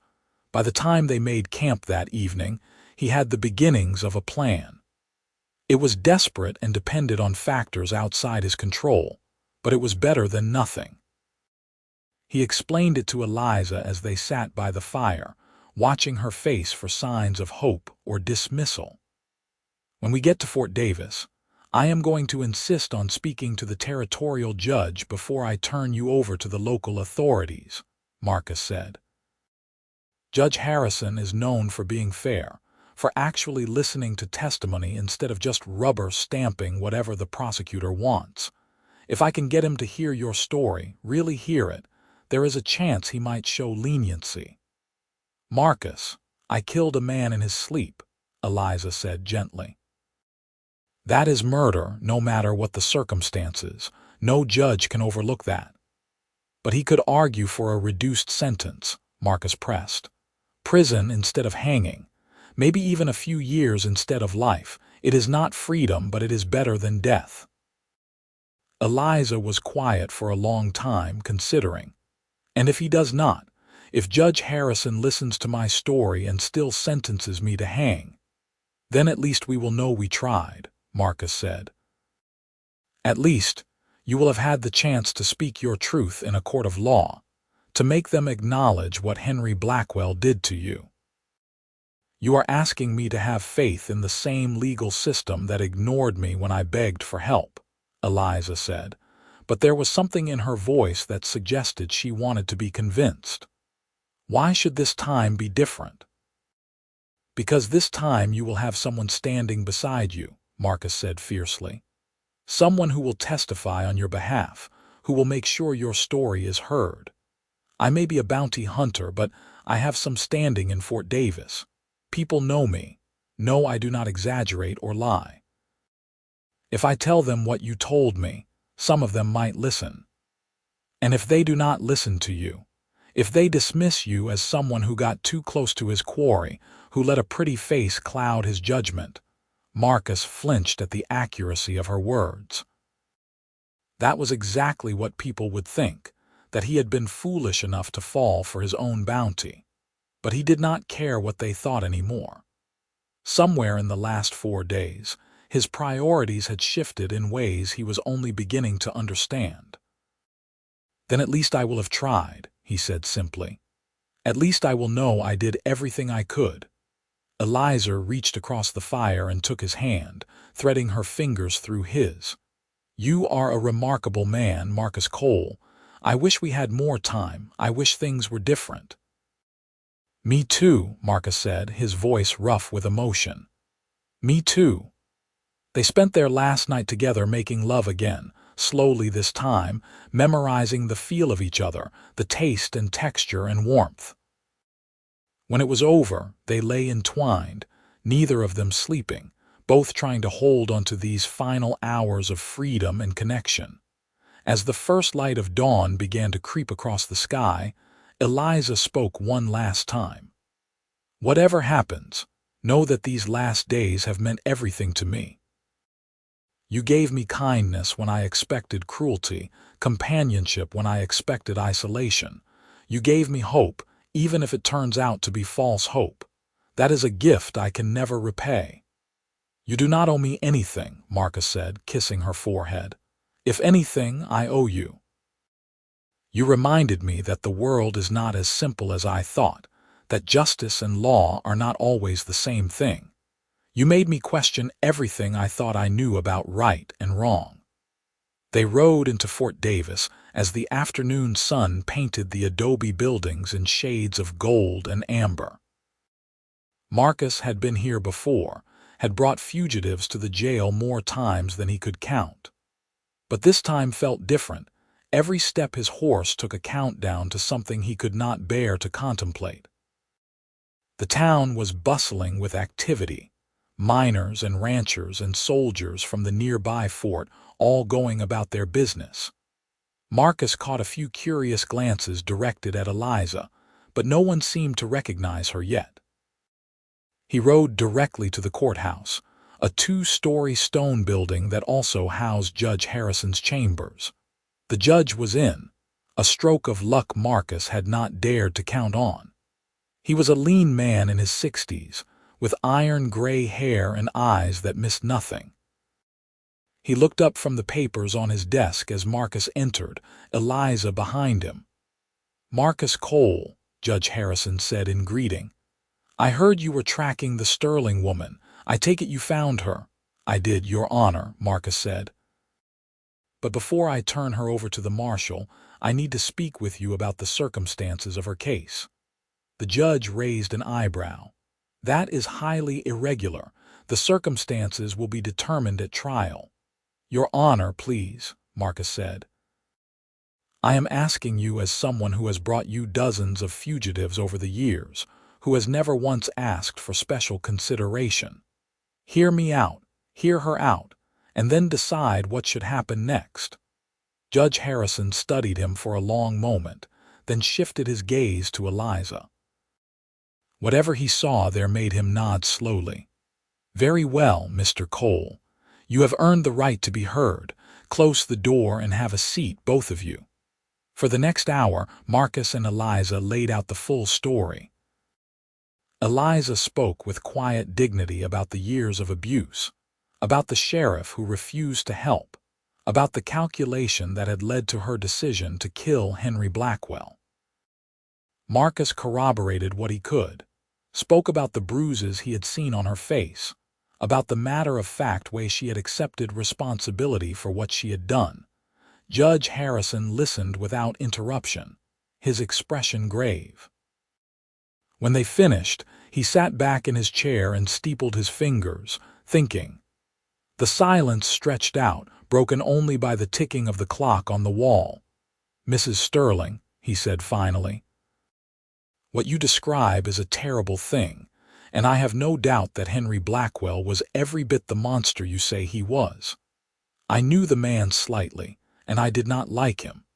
By the time they made camp that evening, he had the beginnings of a plan. It was desperate and depended on factors outside his control, but it was better than nothing. He explained it to Eliza as they sat by the fire, watching her face for signs of hope or dismissal. When we get to Fort Davis, I am going to insist on speaking to the territorial judge before I turn you over to the local authorities, Marcus said. Judge Harrison is known for being fair, for actually listening to testimony instead of just rubber stamping whatever the prosecutor wants. If I can get him to hear your story, really hear it, there is a chance he might show leniency. Marcus, I killed a man in his sleep, Eliza said gently. That is murder, no matter what the circumstances. No judge can overlook that. But he could argue for a reduced sentence, Marcus pressed. Prison instead of hanging. Maybe even a few years instead of life. It is not freedom, but it is better than death. Eliza was quiet for a long time, considering. And if he does not, if Judge Harrison listens to my story and still sentences me to hang, then at least we will know we tried, Marcus said. At least, you will have had the chance to speak your truth in a court of law, to make them acknowledge what Henry Blackwell did to you. You are asking me to have faith in the same legal system that ignored me when I begged for help, Eliza said, but there was something in her voice that suggested she wanted to be convinced. Why should this time be different? Because this time you will have someone standing beside you, Marcus said fiercely. Someone who will testify on your behalf, who will make sure your story is heard. I may be a bounty hunter, but I have some standing in Fort Davis. People know me. No, I do not exaggerate or lie. If I tell them what you told me, some of them might listen. And if they do not listen to you, if they dismiss you as someone who got too close to his quarry, who let a pretty face cloud his judgment, Marcus flinched at the accuracy of her words. That was exactly what people would think, that he had been foolish enough to fall for his own bounty. But he did not care what they thought anymore. Somewhere in the last 4 days, his priorities had shifted in ways he was only beginning to understand. Then at least I will have tried, he said simply. At least I will know I did everything I could. Eliza reached across the fire and took his hand, threading her fingers through his. You are a remarkable man, Marcus Cole. I wish we had more time. I wish things were different. Me too, Marcus said, his voice rough with emotion. Me too. They spent their last night together making love again, slowly this time, memorizing the feel of each other, the taste and texture and warmth. When it was over, they lay entwined, neither of them sleeping, both trying to hold onto these final hours of freedom and connection. As the first light of dawn began to creep across the sky, Eliza spoke one last time. Whatever happens, know that these last days have meant everything to me. You gave me kindness when I expected cruelty, companionship when I expected isolation. You gave me hope, even if it turns out to be false hope. That is a gift I can never repay. You do not owe me anything, Marcus said, kissing her forehead. If anything, I owe you. You reminded me that the world is not as simple as I thought, that justice and law are not always the same thing. You made me question everything I thought I knew about right and wrong. They rode into Fort Davis as the afternoon sun painted the adobe buildings in shades of gold and amber. Marcus had been here before, had brought fugitives to the jail more times than he could count. But this time felt different. Every step his horse took a countdown to something he could not bear to contemplate. The town was bustling with activity. Miners and ranchers and soldiers from the nearby fort all going about their business. Marcus caught a few curious glances directed at Eliza, but no one seemed to recognize her yet. He rode directly to the courthouse, a 2-story stone building that also housed Judge Harrison's chambers. The judge was in, a stroke of luck Marcus had not dared to count on. He was a lean man in his 60s, with iron-gray hair and eyes that missed nothing. He looked up from the papers on his desk as Marcus entered, Eliza behind him. "Marcus Cole," Judge Harrison said in greeting. "I heard you were tracking the Sterling woman. I take it you found her." "I did, Your Honor," Marcus said. "But before I turn her over to the marshal, I need to speak with you about the circumstances of her case." The judge raised an eyebrow. "That is highly irregular. The circumstances will be determined at trial." "Your Honor, please," Marcus said. "I am asking you as someone who has brought you dozens of fugitives over the years, who has never once asked for special consideration. Hear me out, hear her out, and then decide what should happen next." Judge Harrison studied him for a long moment, then shifted his gaze to Eliza. Whatever he saw there made him nod slowly. "Very well, Mr. Cole. You have earned the right to be heard. Close the door and have a seat, both of you." For the next hour, Marcus and Eliza laid out the full story. Eliza spoke with quiet dignity about the years of abuse, about the sheriff who refused to help, about the calculation that had led to her decision to kill Henry Blackwell. Marcus corroborated what he could, spoke about the bruises he had seen on her face, about the matter-of-fact way she had accepted responsibility for what she had done. Judge Harrison listened without interruption, his expression grave. When they finished, he sat back in his chair and steepled his fingers, thinking. The silence stretched out, broken only by the ticking of the clock on the wall. "Mrs. Sterling," he said finally, "what you describe is a terrible thing, and I have no doubt that Henry Blackwell was every bit the monster you say he was. I knew the man slightly, and I did not like him,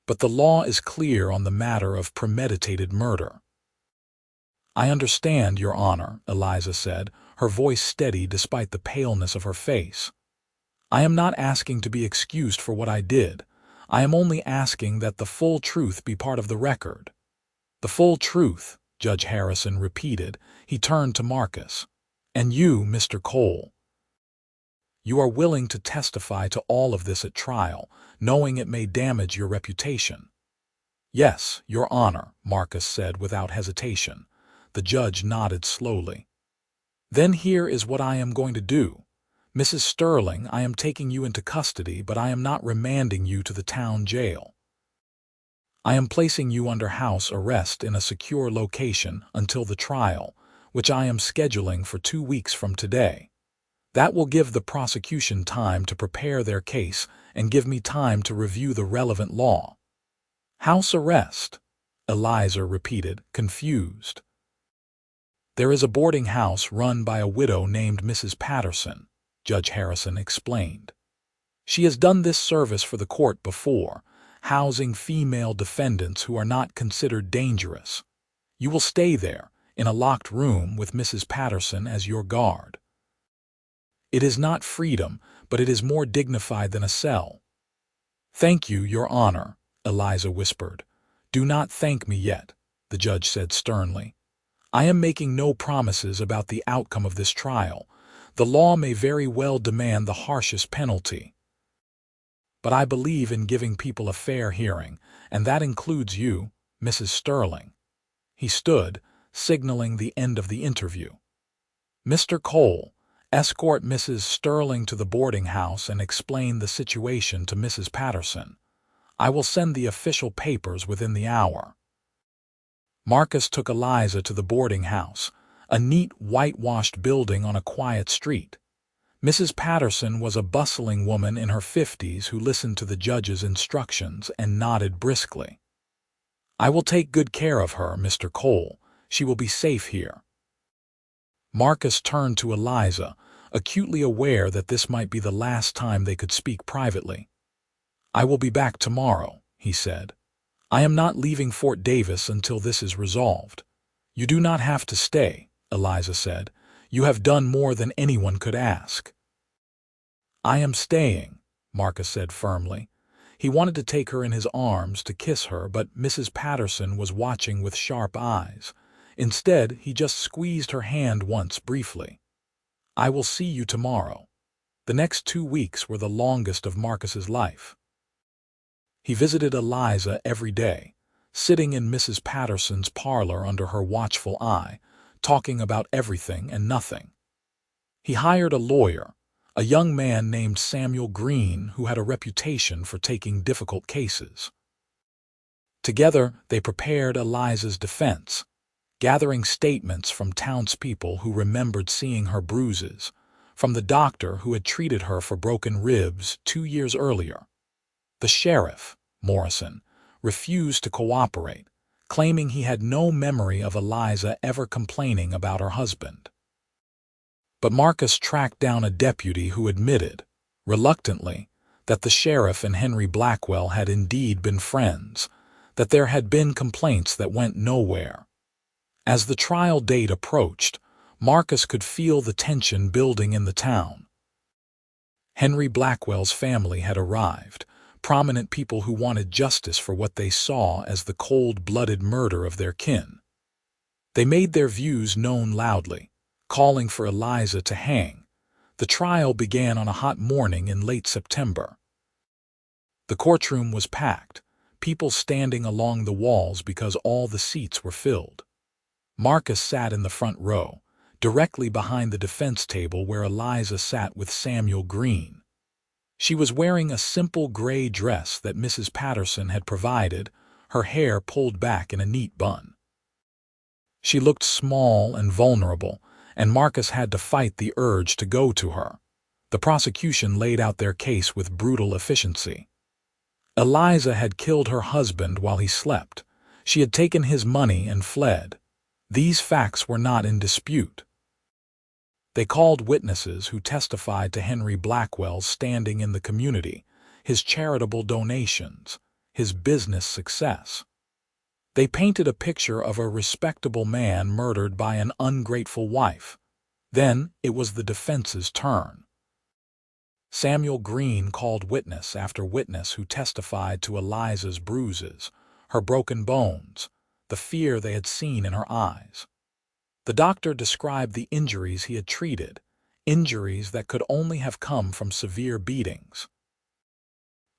but the law is clear on the matter of premeditated murder." "I understand, Your Honor," Eliza said, her voice steady despite the paleness of her face. "I am not asking to be excused for what I did. I am only asking that the full truth be part of the record." "The full truth," Judge Harrison repeated. He turned to Marcus. "And you, Mr. Cole. You are willing to testify to all of this at trial, knowing it may damage your reputation." "Yes, Your Honor," Marcus said without hesitation. The judge nodded slowly. "Then here is what I am going to do. Mrs. Sterling, I am taking you into custody, but I am not remanding you to the town jail. I am placing you under house arrest in a secure location until the trial, which I am scheduling for 2 weeks from today. That will give the prosecution time to prepare their case and give me time to review the relevant law." "House arrest?" Eliza repeated, confused. "There is a boarding house run by a widow named Mrs. Patterson," Judge Harrison explained. "She has done this service for the court before, housing female defendants who are not considered dangerous. You will stay there, in a locked room with Mrs. Patterson as your guard. It is not freedom, but it is more dignified than a cell." "Thank you, Your Honor," Eliza whispered. "Do not thank me yet," the judge said sternly. "I am making no promises about the outcome of this trial. The law may very well demand the harshest penalty. But I believe in giving people a fair hearing, and that includes you, Mrs. Sterling." He stood, signaling the end of the interview. "Mr. Cole, escort Mrs. Sterling to the boarding house and explain the situation to Mrs. Patterson. I will send the official papers within the hour." Marcus took Eliza to the boarding house, a neat whitewashed building on a quiet street. Mrs. Patterson was a bustling woman in her 50s who listened to the judge's instructions and nodded briskly. "I will take good care of her, Mr. Cole. She will be safe here." Marcus turned to Eliza, acutely aware that this might be the last time they could speak privately. "I will be back tomorrow," he said. "I am not leaving Fort Davis until this is resolved." "You do not have to stay," Eliza said. "You have done more than anyone could ask." "I am staying," Marcus said firmly. He wanted to take her in his arms to kiss her, but Mrs. Patterson was watching with sharp eyes. Instead, he just squeezed her hand once briefly. "I will see you tomorrow." The next 2 weeks were the longest of Marcus's life. He visited Eliza every day, sitting in Mrs. Patterson's parlor under her watchful eye, talking about everything and nothing. He hired a lawyer, a young man named Samuel Green, who had a reputation for taking difficult cases. Together, they prepared Eliza's defense, gathering statements from townspeople who remembered seeing her bruises, from the doctor who had treated her for broken ribs 2 years earlier. The sheriff, Morrison, refused to cooperate, claiming he had no memory of Eliza ever complaining about her husband. But Marcus tracked down a deputy who admitted, reluctantly, that the sheriff and Henry Blackwell had indeed been friends, that there had been complaints that went nowhere. As the trial date approached, Marcus could feel the tension building in the town. Henry Blackwell's family had arrived, prominent people who wanted justice for what they saw as the cold-blooded murder of their kin. They made their views known loudly, calling for Eliza to hang. The trial began on a hot morning in late September. The courtroom was packed, people standing along the walls because all the seats were filled. Marcus sat in the front row, directly behind the defense table where Eliza sat with Samuel Green. She was wearing a simple gray dress that Mrs. Patterson had provided, her hair pulled back in a neat bun. She looked small and vulnerable, and Marcus had to fight the urge to go to her. The prosecution laid out their case with brutal efficiency. Eliza had killed her husband while he slept. She had taken his money and fled. These facts were not in dispute. They called witnesses who testified to Henry Blackwell's standing in the community, his charitable donations, his business success. They painted a picture of a respectable man murdered by an ungrateful wife. Then it was the defense's turn. Samuel Green called witness after witness who testified to Eliza's bruises, her broken bones, the fear they had seen in her eyes. The doctor described the injuries he had treated, injuries that could only have come from severe beatings.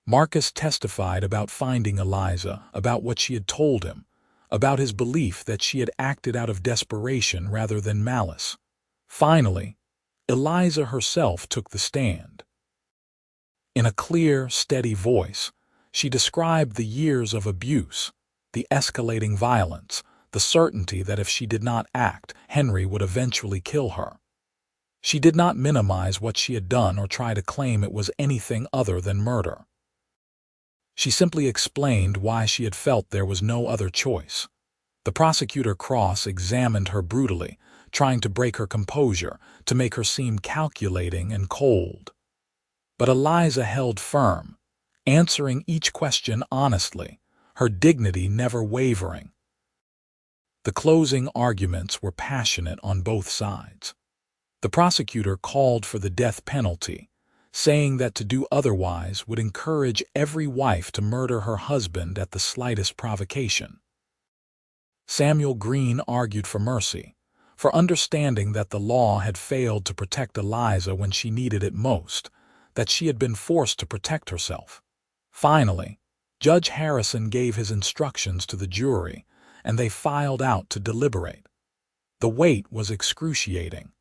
Marcus testified about finding Eliza, about what she had told him, about his belief that she had acted out of desperation rather than malice. Finally, Eliza herself took the stand. In a clear, steady voice, she described the years of abuse, the escalating violence, the certainty that if she did not act, Henry would eventually kill her. She did not minimize what she had done or try to claim it was anything other than murder. She simply explained why she had felt there was no other choice. The prosecutor cross-examined her brutally, trying to break her composure, to make her seem calculating and cold. But Eliza held firm, answering each question honestly, her dignity never wavering. The closing arguments were passionate on both sides. The prosecutor called for the death penalty, saying that to do otherwise would encourage every wife to murder her husband at the slightest provocation. Samuel Green argued for mercy, for understanding that the law had failed to protect Eliza when she needed it most, that she had been forced to protect herself. Finally, Judge Harrison gave his instructions to the jury, and they filed out to deliberate. The wait was excruciating.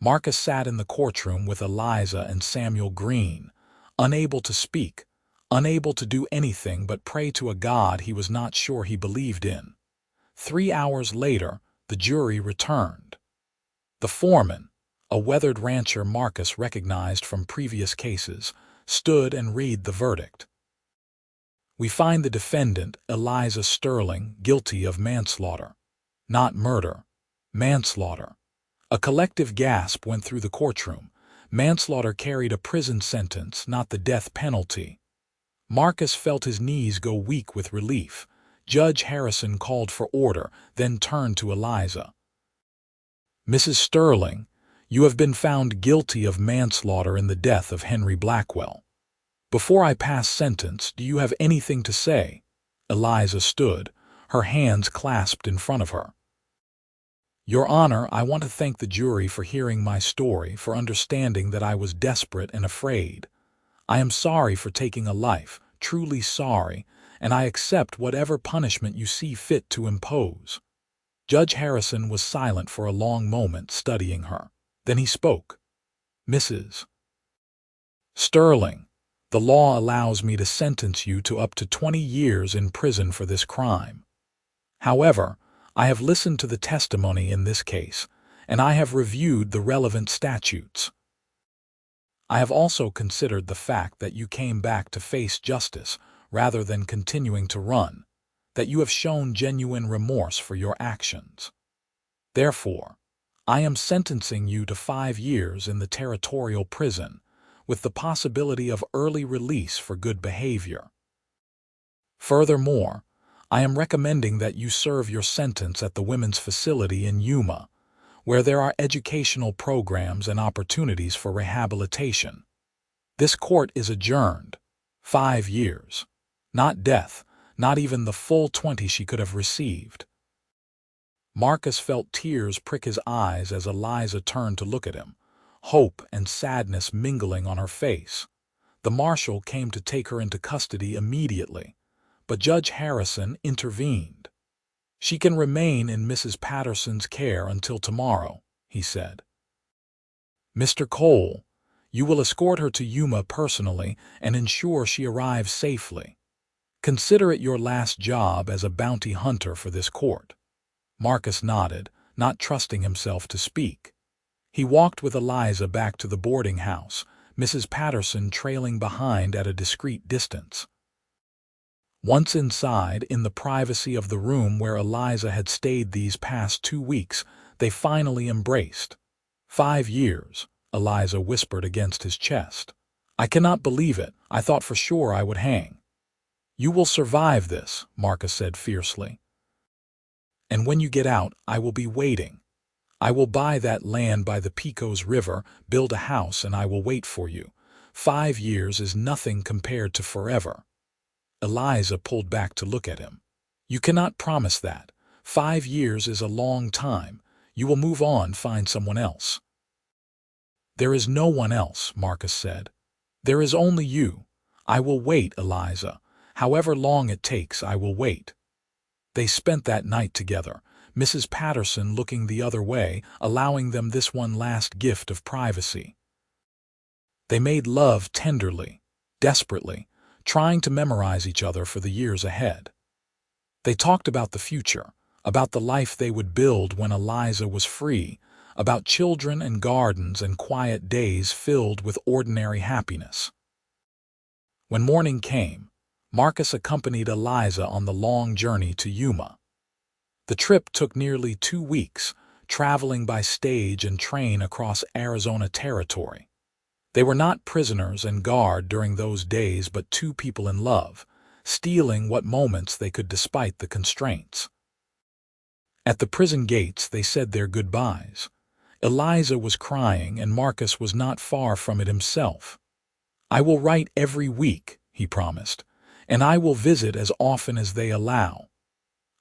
Marcus sat in the courtroom with Eliza and Samuel Green, unable to speak, unable to do anything but pray to a God he was not sure he believed in. 3 hours later, the jury returned. The foreman, a weathered rancher Marcus recognized from previous cases, stood and read the verdict. We find the defendant, Eliza Sterling, guilty of manslaughter. Not murder. Manslaughter. A collective gasp went through the courtroom. Manslaughter carried a prison sentence, not the death penalty. Marcus felt his knees go weak with relief. Judge Harrison called for order, then turned to Eliza. "Mrs. Sterling, you have been found guilty of manslaughter in the death of Henry Blackwell." Before I pass sentence, do you have anything to say? Eliza stood, her hands clasped in front of her. Your Honor, I want to thank the jury for hearing my story, for understanding that I was desperate and afraid. I am sorry for taking a life, truly sorry, and I accept whatever punishment you see fit to impose. Judge Harrison was silent for a long moment, studying her. Then he spoke. Mrs. Sterling, the law allows me to sentence you to up to 20 years in prison for this crime. However, I have listened to the testimony in this case, and I have reviewed the relevant statutes. I have also considered the fact that you came back to face justice rather than continuing to run, that you have shown genuine remorse for your actions. Therefore, I am sentencing you to 5 years in the territorial prison, with the possibility of early release for good behavior. Furthermore, I am recommending that you serve your sentence at the women's facility in Yuma, where there are educational programs and opportunities for rehabilitation. This court is adjourned. 5 years. Not death, not even the full 20 she could have received. Marcus felt tears prick his eyes as Eliza turned to look at him, hope and sadness mingling on her face. The marshal came to take her into custody immediately, but Judge Harrison intervened. She can remain in Mrs. Patterson's care until tomorrow, he said. Mr. Cole, you will escort her to Yuma personally and ensure she arrives safely. Consider it your last job as a bounty hunter for this court. Marcus nodded, not trusting himself to speak. He walked with Eliza back to the boarding house, Mrs. Patterson trailing behind at a discreet distance. Once inside, in the privacy of the room where Eliza had stayed these past 2 weeks, they finally embraced. 5 years, Eliza whispered against his chest. I cannot believe it. I thought for sure I would hang. You will survive this, Marcus said fiercely. And when you get out, I will be waiting. I will buy that land by the Pecos River, build a house, and I will wait for you. 5 years is nothing compared to forever. Eliza pulled back to look at him. You cannot promise that. 5 years is a long time. You will move on, find someone else. There is no one else, Marcus said. There is only you. I will wait, Eliza. However long it takes, I will wait. They spent that night together, Mrs. Patterson looking the other way, allowing them this one last gift of privacy. They made love tenderly, desperately, trying to memorize each other for the years ahead. They talked about the future, about the life they would build when Eliza was free, about children and gardens and quiet days filled with ordinary happiness. When morning came, Marcus accompanied Eliza on the long journey to Yuma. The trip took nearly 2 weeks, traveling by stage and train across Arizona territory. They were not prisoners and guard during those days, but 2 people in love, stealing what moments they could despite the constraints. At the prison gates, they said their goodbyes. Eliza was crying, and Marcus was not far from it himself. I will write every week, he promised, and I will visit as often as they allow.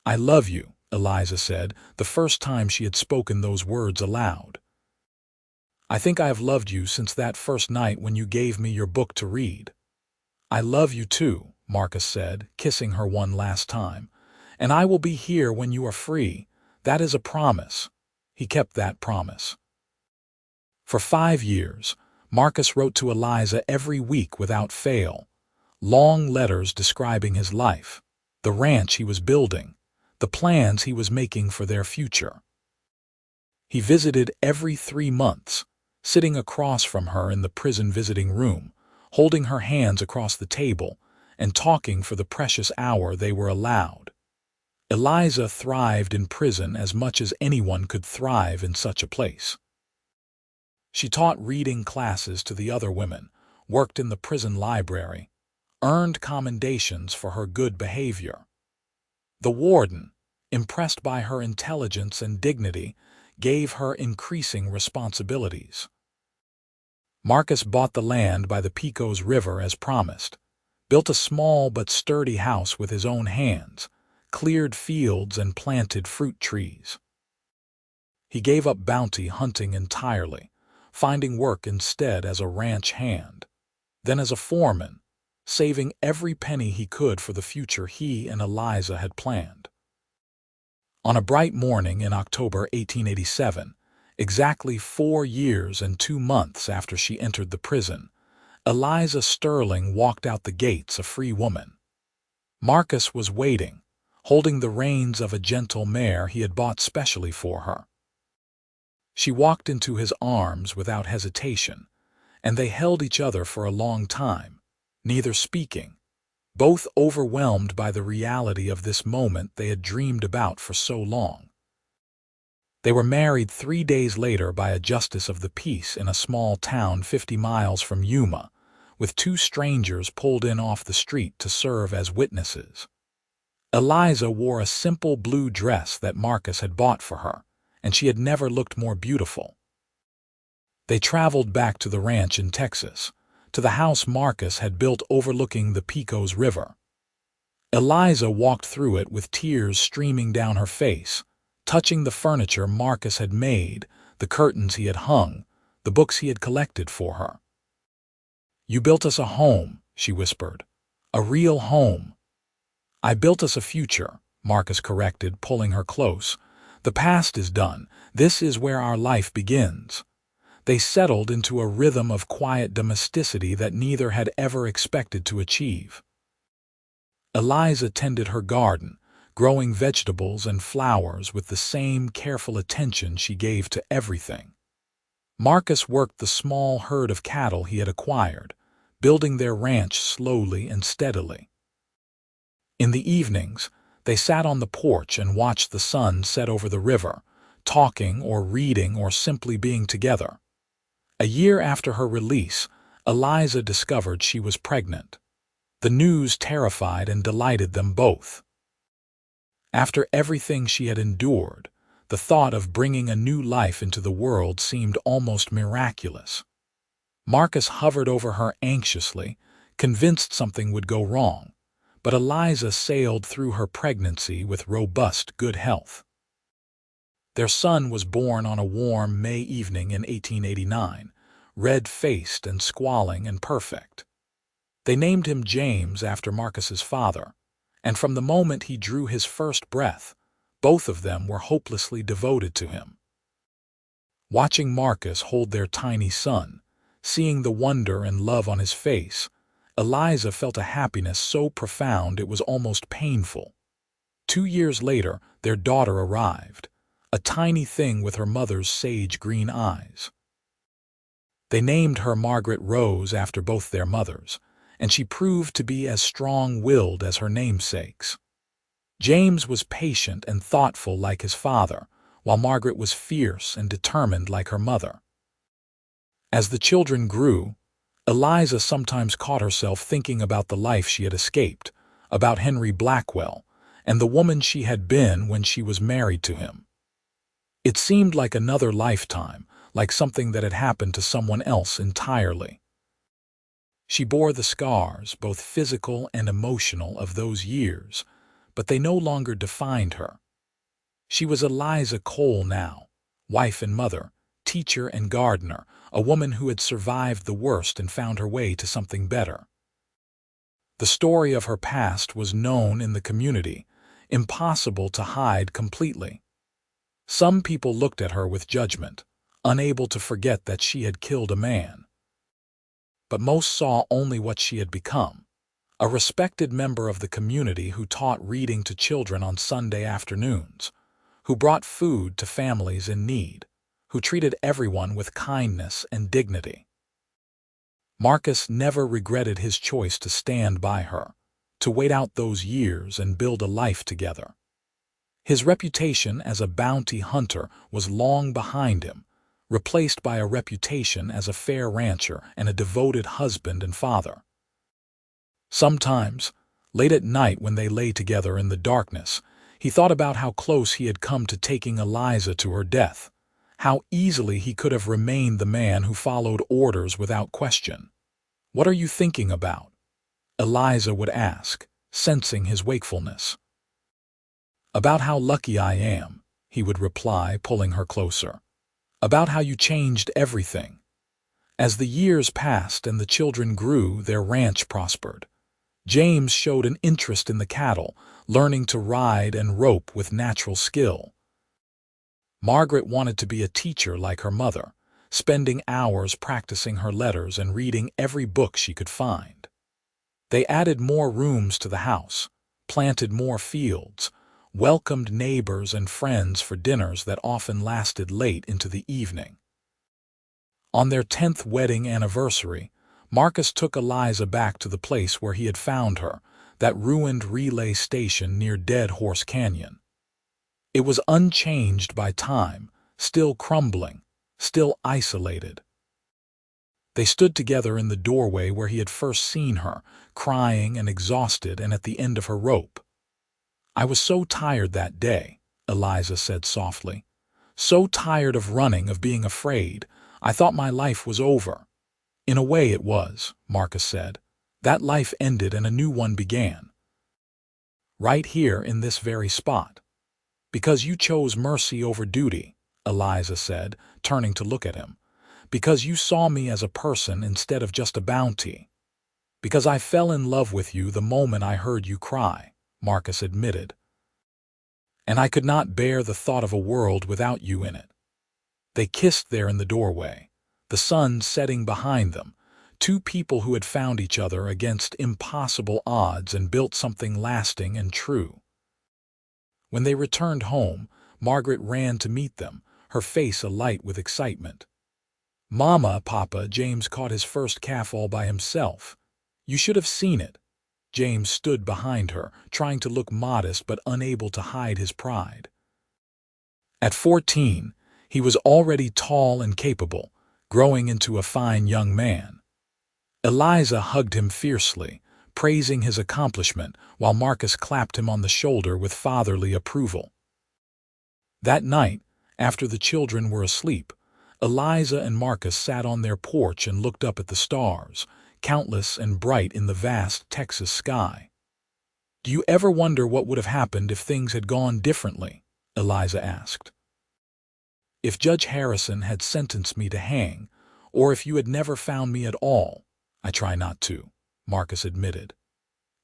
I love you, Eliza said, the first time she had spoken those words aloud. I think I have loved you since that first night when you gave me your book to read. I love you too, Marcus said, kissing her one last time. And I will be here when you are free. That is a promise. He kept that promise. For 5 years, Marcus wrote to Eliza every week without fail. Long letters describing his life, the ranch he was building, the plans he was making for their future. He visited every 3 months, sitting across from her in the prison visiting room, holding her hands across the table, and talking for the precious hour they were allowed. Eliza thrived in prison as much as anyone could thrive in such a place. She taught reading classes to the other women, worked in the prison library, earned commendations for her good behavior. The warden, impressed by her intelligence and dignity, gave her increasing responsibilities. Marcus bought the land by the Pecos River as promised, built a small but sturdy house with his own hands, cleared fields and planted fruit trees. He gave up bounty hunting entirely, finding work instead as a ranch hand, then as a foreman, saving every penny he could for the future he and Eliza had planned. On a bright morning in October 1887, exactly 4 years and 2 months after she entered the prison, Eliza Sterling walked out the gates a free woman. Marcus was waiting, holding the reins of a gentle mare he had bought specially for her. She walked into his arms without hesitation, and they held each other for a long time, neither speaking, both overwhelmed by the reality of this moment they had dreamed about for so long. They were married 3 days later by a justice of the peace in a small town 50 miles from Yuma, with 2 strangers pulled in off the street to serve as witnesses. Eliza wore a simple blue dress that Marcus had bought for her, and she had never looked more beautiful. They traveled back to the ranch in Texas, to the house Marcus had built overlooking the Pecos River. Eliza walked through it with tears streaming down her face, touching the furniture Marcus had made, the curtains he had hung, the books he had collected for her. "You built us a home," she whispered. "A real home." "I built us a future," Marcus corrected, pulling her close. "The past is done. This is where our life begins." They settled into a rhythm of quiet domesticity that neither had ever expected to achieve. Eliza tended her garden, growing vegetables and flowers with the same careful attention she gave to everything. Marcus worked the small herd of cattle he had acquired, building their ranch slowly and steadily. In the evenings, they sat on the porch and watched the sun set over the river, talking or reading or simply being together. A year after her release, Eliza discovered she was pregnant. The news terrified and delighted them both. After everything she had endured, the thought of bringing a new life into the world seemed almost miraculous. Marcus hovered over her anxiously, convinced something would go wrong, but Eliza sailed through her pregnancy with robust good health. Their son was born on a warm May evening in 1889, red-faced and squalling and perfect. They named him James after Marcus's father, and from the moment he drew his first breath, both of them were hopelessly devoted to him. Watching Marcus hold their tiny son, seeing the wonder and love on his face, Eliza felt a happiness so profound it was almost painful. 2 years later, their daughter arrived, a tiny thing with her mother's sage-green eyes. They named her Margaret Rose after both their mothers, and she proved to be as strong-willed as her namesakes. James was patient and thoughtful like his father, while Margaret was fierce and determined like her mother. As the children grew, Eliza sometimes caught herself thinking about the life she had escaped, about Henry Blackwell, and the woman she had been when she was married to him. It seemed like another lifetime, like something that had happened to someone else entirely. She bore the scars, both physical and emotional, of those years, but they no longer defined her. She was Eliza Cole now, wife and mother, teacher and gardener, a woman who had survived the worst and found her way to something better. The story of her past was known in the community, impossible to hide completely. Some people looked at her with judgment, unable to forget that she had killed a man. But most saw only what she had become, a respected member of the community who taught reading to children on Sunday afternoons, who brought food to families in need, who treated everyone with kindness and dignity. Marcus never regretted his choice to stand by her, to wait out those years and build a life together. His reputation as a bounty hunter was long behind him, replaced by a reputation as a fair rancher and a devoted husband and father. Sometimes, late at night when they lay together in the darkness, he thought about how close he had come to taking Eliza to her death, How easily he could have remained the man who followed orders without question. "What are you thinking about?" Eliza would ask, sensing his wakefulness. "About how lucky I am," he would reply, pulling her closer. "About how you changed everything." As the years passed and the children grew, their ranch prospered. James showed an interest in the cattle, learning to ride and rope with natural skill. Margaret wanted to be a teacher like her mother, spending hours practicing her letters and reading every book she could find. They added more rooms to the house, planted more fields, welcomed neighbors and friends for dinners that often lasted late into the evening. On their 10th wedding anniversary, Marcus took Eliza back to the place where he had found her, that ruined relay station near Dead Horse Canyon. It was unchanged by time, still crumbling, still isolated. They stood together in the doorway where he had first seen her, crying and exhausted and at the end of her rope. "I was so tired that day," Eliza said softly. "So tired of running, of being afraid. I thought my life was over." "In a way it was," Marcus said. "That life ended and a new one began. Right here in this very spot. Because you chose mercy over duty," Eliza said, turning to look at him. "Because you saw me as a person instead of just a bounty. Because I fell in love with you the moment I heard you cry," Marcus admitted. "And I could not bear the thought of a world without you in it." They kissed there in the doorway, the sun setting behind them, two people who had found each other against impossible odds and built something lasting and true. When they returned home, Margaret ran to meet them, her face alight with excitement. "Mama, Papa," James caught his first calf all by himself. "You should have seen it." James stood behind her, trying to look modest but unable to hide his pride. At 14, he was already tall and capable, growing into a fine young man. Eliza hugged him fiercely, praising his accomplishment, while Marcus clapped him on the shoulder with fatherly approval. That night, after the children were asleep, Eliza and Marcus sat on their porch and looked up at the stars, countless and bright in the vast Texas sky. "Do you ever wonder what would have happened if things had gone differently?" Eliza asked. "If Judge Harrison had sentenced me to hang, or if you had never found me at all?" "I try not to," Marcus admitted.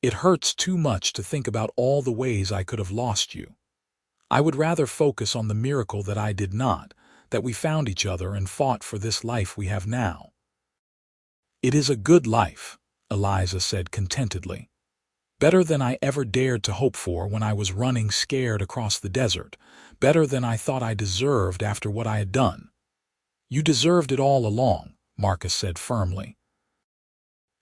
"It hurts too much to think about all the ways I could have lost you. I would rather focus on the miracle that I did not, that we found each other and fought for this life we have now." "It is a good life," Eliza said contentedly. "Better than I ever dared to hope for when I was running scared across the desert, better than I thought I deserved after what I had done." "You deserved it all along," Marcus said firmly.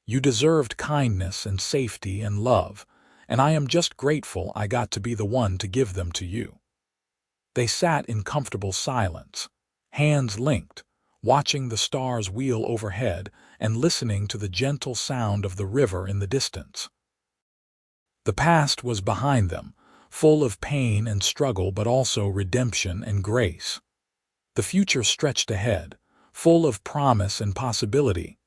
"You deserved kindness and safety and love, and I am just grateful I got to be the one to give them to you." They sat in comfortable silence, hands linked, watching the stars wheel overhead and listening to the gentle sound of the river in the distance. The past was behind them, full of pain and struggle but also redemption and grace. The future stretched ahead, full of promise and possibility.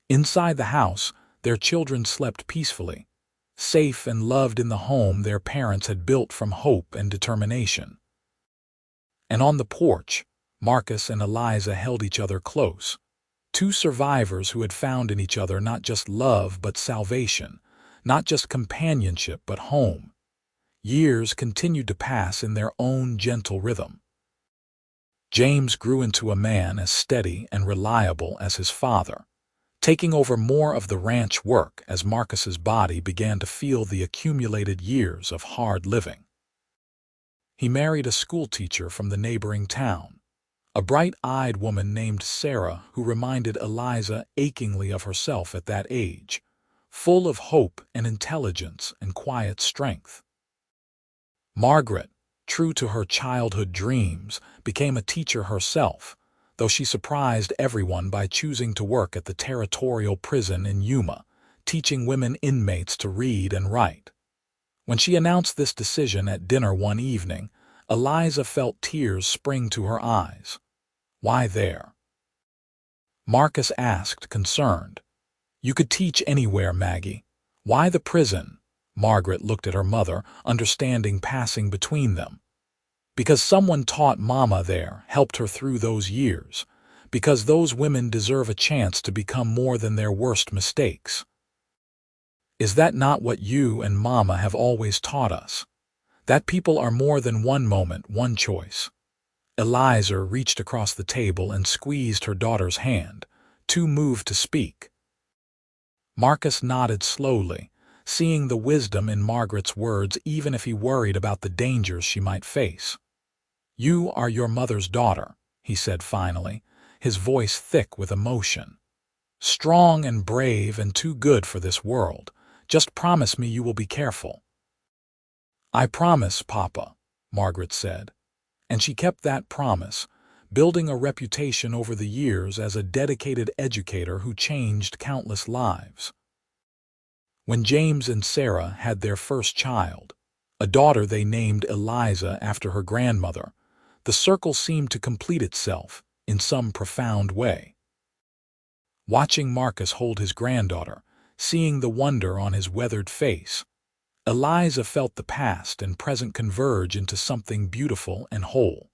Inside the house, their children slept peacefully, safe and loved in the home their parents had built from hope and determination. And on the porch, Marcus and Eliza held each other close, two survivors who had found in each other not just love but salvation, not just companionship but home. Years continued to pass in their own gentle rhythm. James grew into a man as steady and reliable as his father, taking over more of the ranch work as Marcus's body began to feel the accumulated years of hard living. He married a schoolteacher from the neighboring town, a bright-eyed woman named Sarah who reminded Eliza achingly of herself at that age, full of hope and intelligence and quiet strength. Margaret, true to her childhood dreams, became a teacher herself, though she surprised everyone by choosing to work at the territorial prison in Yuma, teaching women inmates to read and write. When she announced this decision at dinner one evening, Eliza felt tears spring to her eyes. Why there? Marcus asked, concerned. You could teach anywhere, Maggie. Why the prison? Margaret looked at her mother, understanding passing between them. Because someone taught Mama there, helped her through those years. Because those women deserve a chance to become more than their worst mistakes. Is that not what you and Mama have always taught us? That people are more than one moment, one choice. Eliza reached across the table and squeezed her daughter's hand, too moved to speak. Marcus nodded slowly, seeing the wisdom in Margaret's words even if he worried about the dangers she might face. You are your mother's daughter, he said finally, his voice thick with emotion. Strong and brave and too good for this world. Just promise me you will be careful. I promise, Papa, Margaret said. And she kept that promise, building a reputation over the years as a dedicated educator who changed countless lives. When James and Sarah had their first child, a daughter they named Eliza after her grandmother, the circle seemed to complete itself in some profound way. Watching Marcus hold his granddaughter, seeing the wonder on his weathered face, Eliza felt the past and present converge into something beautiful and whole.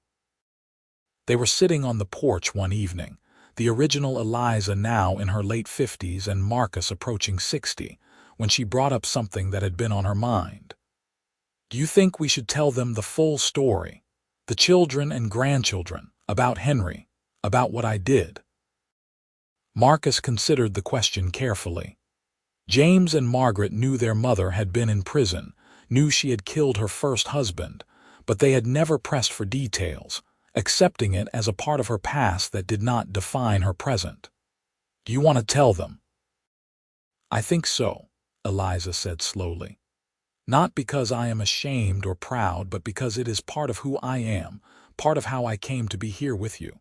They were sitting on the porch one evening, the original Eliza now in her late 50s and Marcus approaching 60, when she brought up something that had been on her mind. Do you think we should tell them the full story, the children and grandchildren, about Henry, about what I did? Marcus considered the question carefully. James and Margaret knew their mother had been in prison, knew she had killed her first husband, but they had never pressed for details, accepting it as a part of her past that did not define her present. Do you want to tell them? I think so, Eliza said slowly. Not because I am ashamed or proud, but because it is part of who I am, part of how I came to be here with you.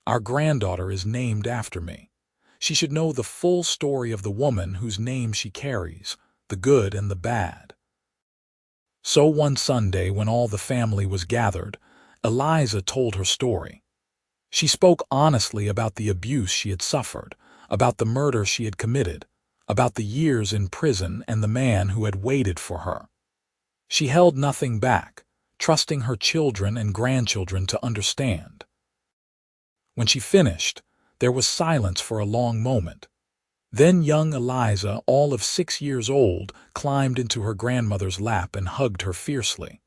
Our granddaughter is named after me. She should know the full story of the woman whose name she carries, the good and the bad. So one Sunday, when all the family was gathered, Eliza told her story. She spoke honestly about the abuse she had suffered, about the murder she had committed, about the years in prison and the man who had waited for her. She held nothing back, trusting her children and grandchildren to understand. When she finished, there was silence for a long moment. Then young Eliza, all of 6 years old, climbed into her grandmother's lap and hugged her fiercely.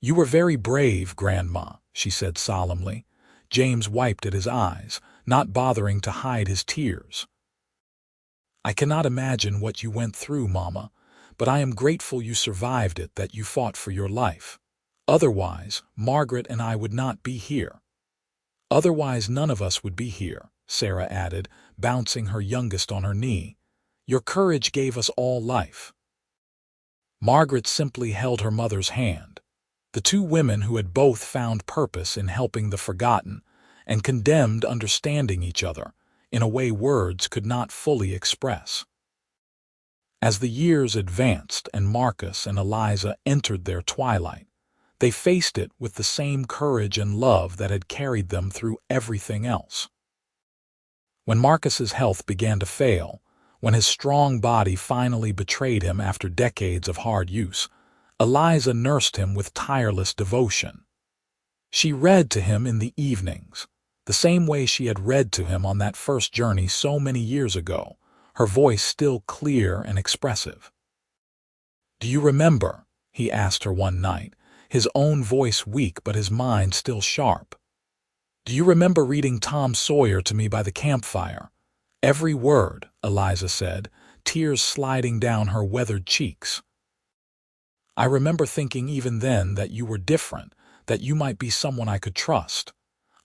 You were very brave, Grandma, she said solemnly. James wiped at his eyes, not bothering to hide his tears. I cannot imagine what you went through, Mama, but I am grateful you survived it, that you fought for your life. Otherwise, Margaret and I would not be here. Otherwise, none of us would be here, Sarah added, bouncing her youngest on her knee. Your courage gave us all life. Margaret simply held her mother's hand. The two women who had both found purpose in helping the forgotten and condemned understanding each other in a way words could not fully express. As the years advanced and Marcus and Eliza entered their twilight, they faced it with the same courage and love that had carried them through everything else. When Marcus's health began to fail, when his strong body finally betrayed him after decades of hard use, Eliza nursed him with tireless devotion. She read to him in the evenings, the same way she had read to him on that first journey so many years ago, her voice still clear and expressive. Do you remember? He asked her one night, his own voice weak but his mind still sharp. Do you remember reading Tom Sawyer to me by the campfire? Every word, Eliza said, tears sliding down her weathered cheeks. I remember thinking even then that you were different, that you might be someone I could trust.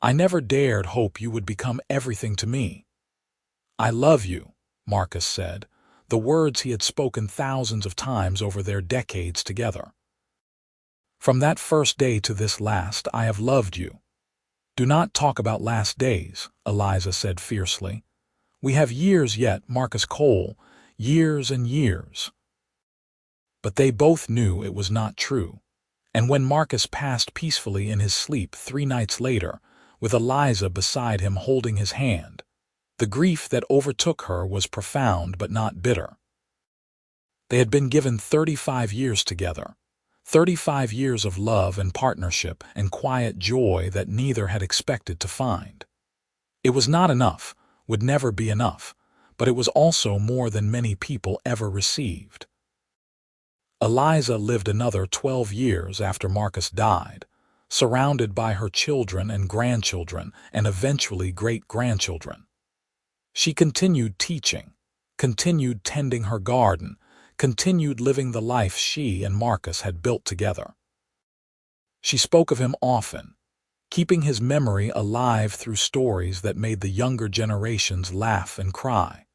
I never dared hope you would become everything to me. I love you, Marcus said, the words he had spoken thousands of times over their decades together. From that first day to this last, I have loved you. Do not talk about last days, Eliza said fiercely. We have years yet, Marcus Cole, years and years. But they both knew it was not true, and when Marcus passed peacefully in his sleep 3 nights later, with Eliza beside him holding his hand. The grief that overtook her was profound but not bitter. They had been given 35 years together, 35 years of love and partnership and quiet joy that neither had expected to find. It was not enough, would never be enough, but it was also more than many people ever received. Eliza lived another 12 years after Marcus died, surrounded by her children and grandchildren and eventually great-grandchildren. She continued teaching, continued tending her garden, continued living the life she and Marcus had built together. She spoke of him often, keeping his memory alive through stories that made the younger generations laugh and cry.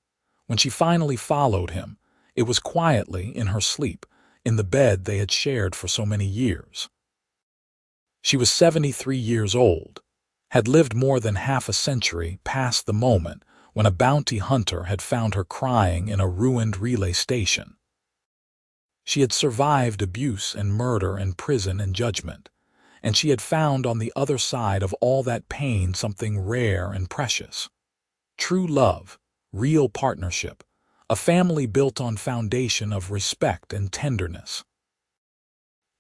When she finally followed him, it was quietly in her sleep, in the bed they had shared for so many years. She was 73 years old, had lived more than half a century past the moment when a bounty hunter had found her crying in a ruined relay station. She had survived abuse and murder and prison and judgment, and she had found on the other side of all that pain something rare and precious. True love, real partnership, a family built on foundation of respect and tenderness.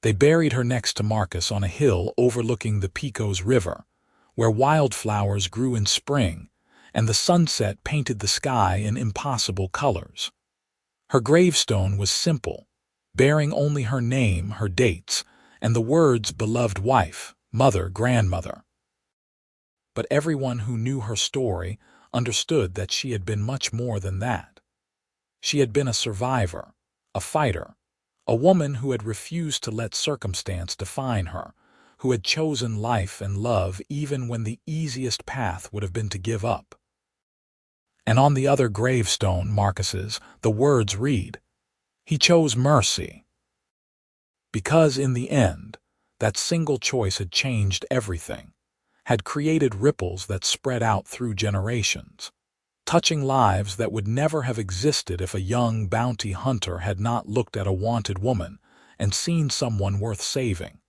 They buried her next to Marcus on a hill overlooking the Pecos River, where wildflowers grew in spring and the sunset painted the sky in impossible colors. Her gravestone was simple, bearing only her name, her dates, and the words beloved wife, mother, grandmother. But everyone who knew her story understood that she had been much more than that. She had been a survivor, a fighter, a woman who had refused to let circumstance define her, who had chosen life and love even when the easiest path would have been to give up. And on the other gravestone, Marcus's, the words read, "He chose mercy." Because in the end, that single choice had changed everything, had created ripples that spread out through generations, touching lives that would never have existed if a young bounty hunter had not looked at a wanted woman and seen someone worth saving.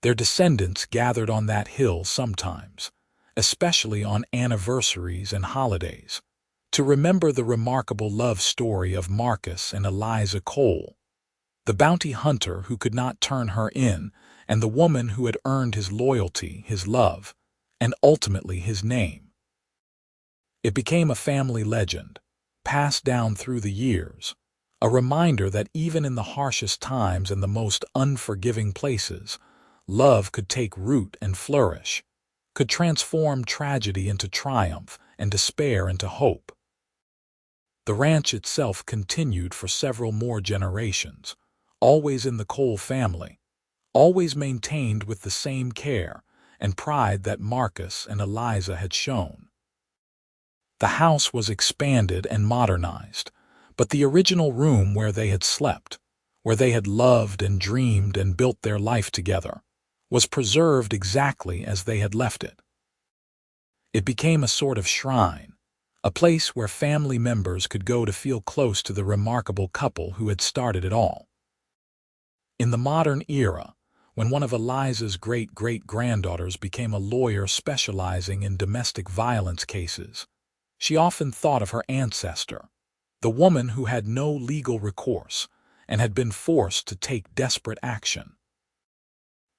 Their descendants gathered on that hill sometimes, especially on anniversaries and holidays, to remember the remarkable love story of Marcus and Eliza Cole, the bounty hunter who could not turn her in, and the woman who had earned his loyalty, his love, and ultimately his name. It became a family legend, passed down through the years, a reminder that even in the harshest times and the most unforgiving places, love could take root and flourish, could transform tragedy into triumph and despair into hope. The ranch itself continued for several more generations, always in the Cole family, always maintained with the same care and pride that Marcus and Eliza had shown. The house was expanded and modernized, but the original room where they had slept, where they had loved and dreamed and built their life together, was preserved exactly as they had left it. It became a sort of shrine, a place where family members could go to feel close to the remarkable couple who had started it all. In the modern era, when one of Eliza's great-great-granddaughters became a lawyer specializing in domestic violence cases, she often thought of her ancestor, the woman who had no legal recourse and had been forced to take desperate action.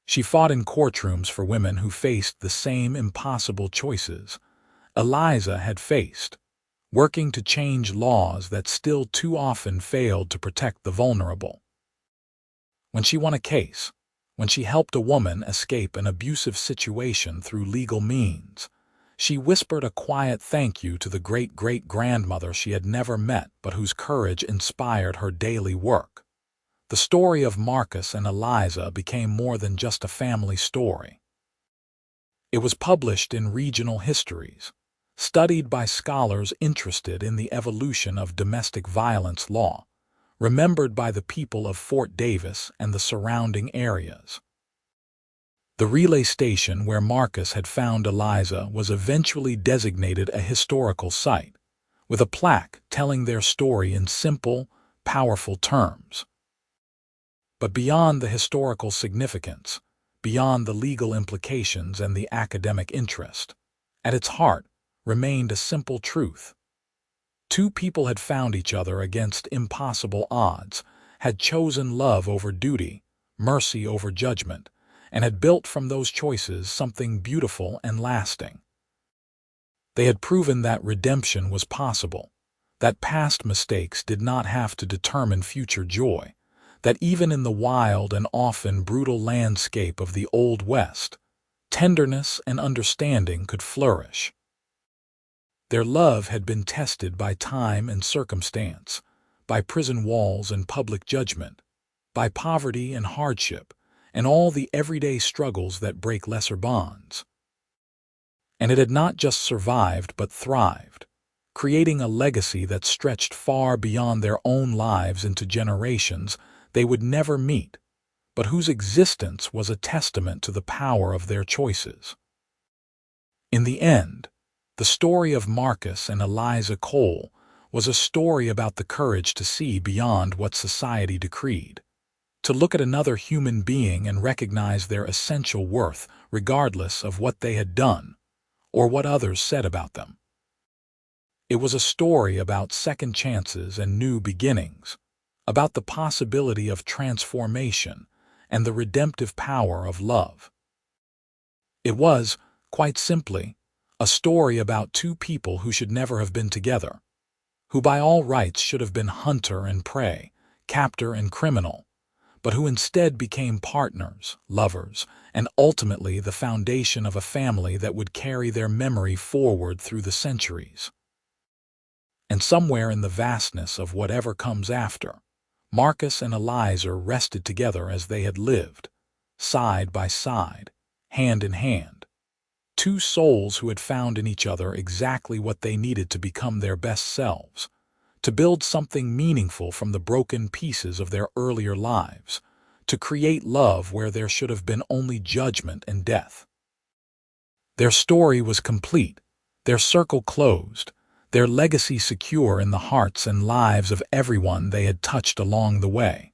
She fought in courtrooms for women who faced the same impossible choices Eliza had faced, working to change laws that still too often failed to protect the vulnerable. When she won a case, when she helped a woman escape an abusive situation through legal means, she whispered a quiet thank you to the great-great-grandmother she had never met but whose courage inspired her daily work. The story of Marcus and Eliza became more than just a family story. It was published in regional histories, studied by scholars interested in the evolution of domestic violence law, remembered by the people of Fort Davis and the surrounding areas. The relay station where Marcus had found Eliza was eventually designated a historical site, with a plaque telling their story in simple, powerful terms. But beyond the historical significance, beyond the legal implications and the academic interest. At its heart remained a simple truth. Two people had found each other against impossible odds, had chosen love over duty, mercy over judgment, and had built from those choices something beautiful and lasting. They had proven that redemption was possible, that past mistakes did not have to determine future joy, that even in the wild and often brutal landscape of the Old West, tenderness and understanding could flourish. Their love had been tested by time and circumstance, by prison walls and public judgment, by poverty and hardship, and all the everyday struggles that break lesser bonds. And it had not just survived but thrived, creating a legacy that stretched far beyond their own lives into generations they would never meet, but whose existence was a testament to the power of their choices. In the end, the story of Marcus and Eliza Cole was a story about the courage to see beyond what society decreed, to look at another human being and recognize their essential worth regardless of what they had done or what others said about them. It was a story about second chances and new beginnings, about the possibility of transformation and the redemptive power of love. It was, quite simply, a story about two people who should never have been together, who by all rights should have been hunter and prey, captor and criminal, but who instead became partners, lovers, and ultimately the foundation of a family that would carry their memory forward through the centuries. And somewhere in the vastness of whatever comes after, Marcus and Eliza rested together as they had lived, side by side, hand in hand. Two souls who had found in each other exactly what they needed to become their best selves, to build something meaningful from the broken pieces of their earlier lives, to create love where there should have been only judgment and death. Their story was complete, their circle closed, their legacy secure in the hearts and lives of everyone they had touched along the way.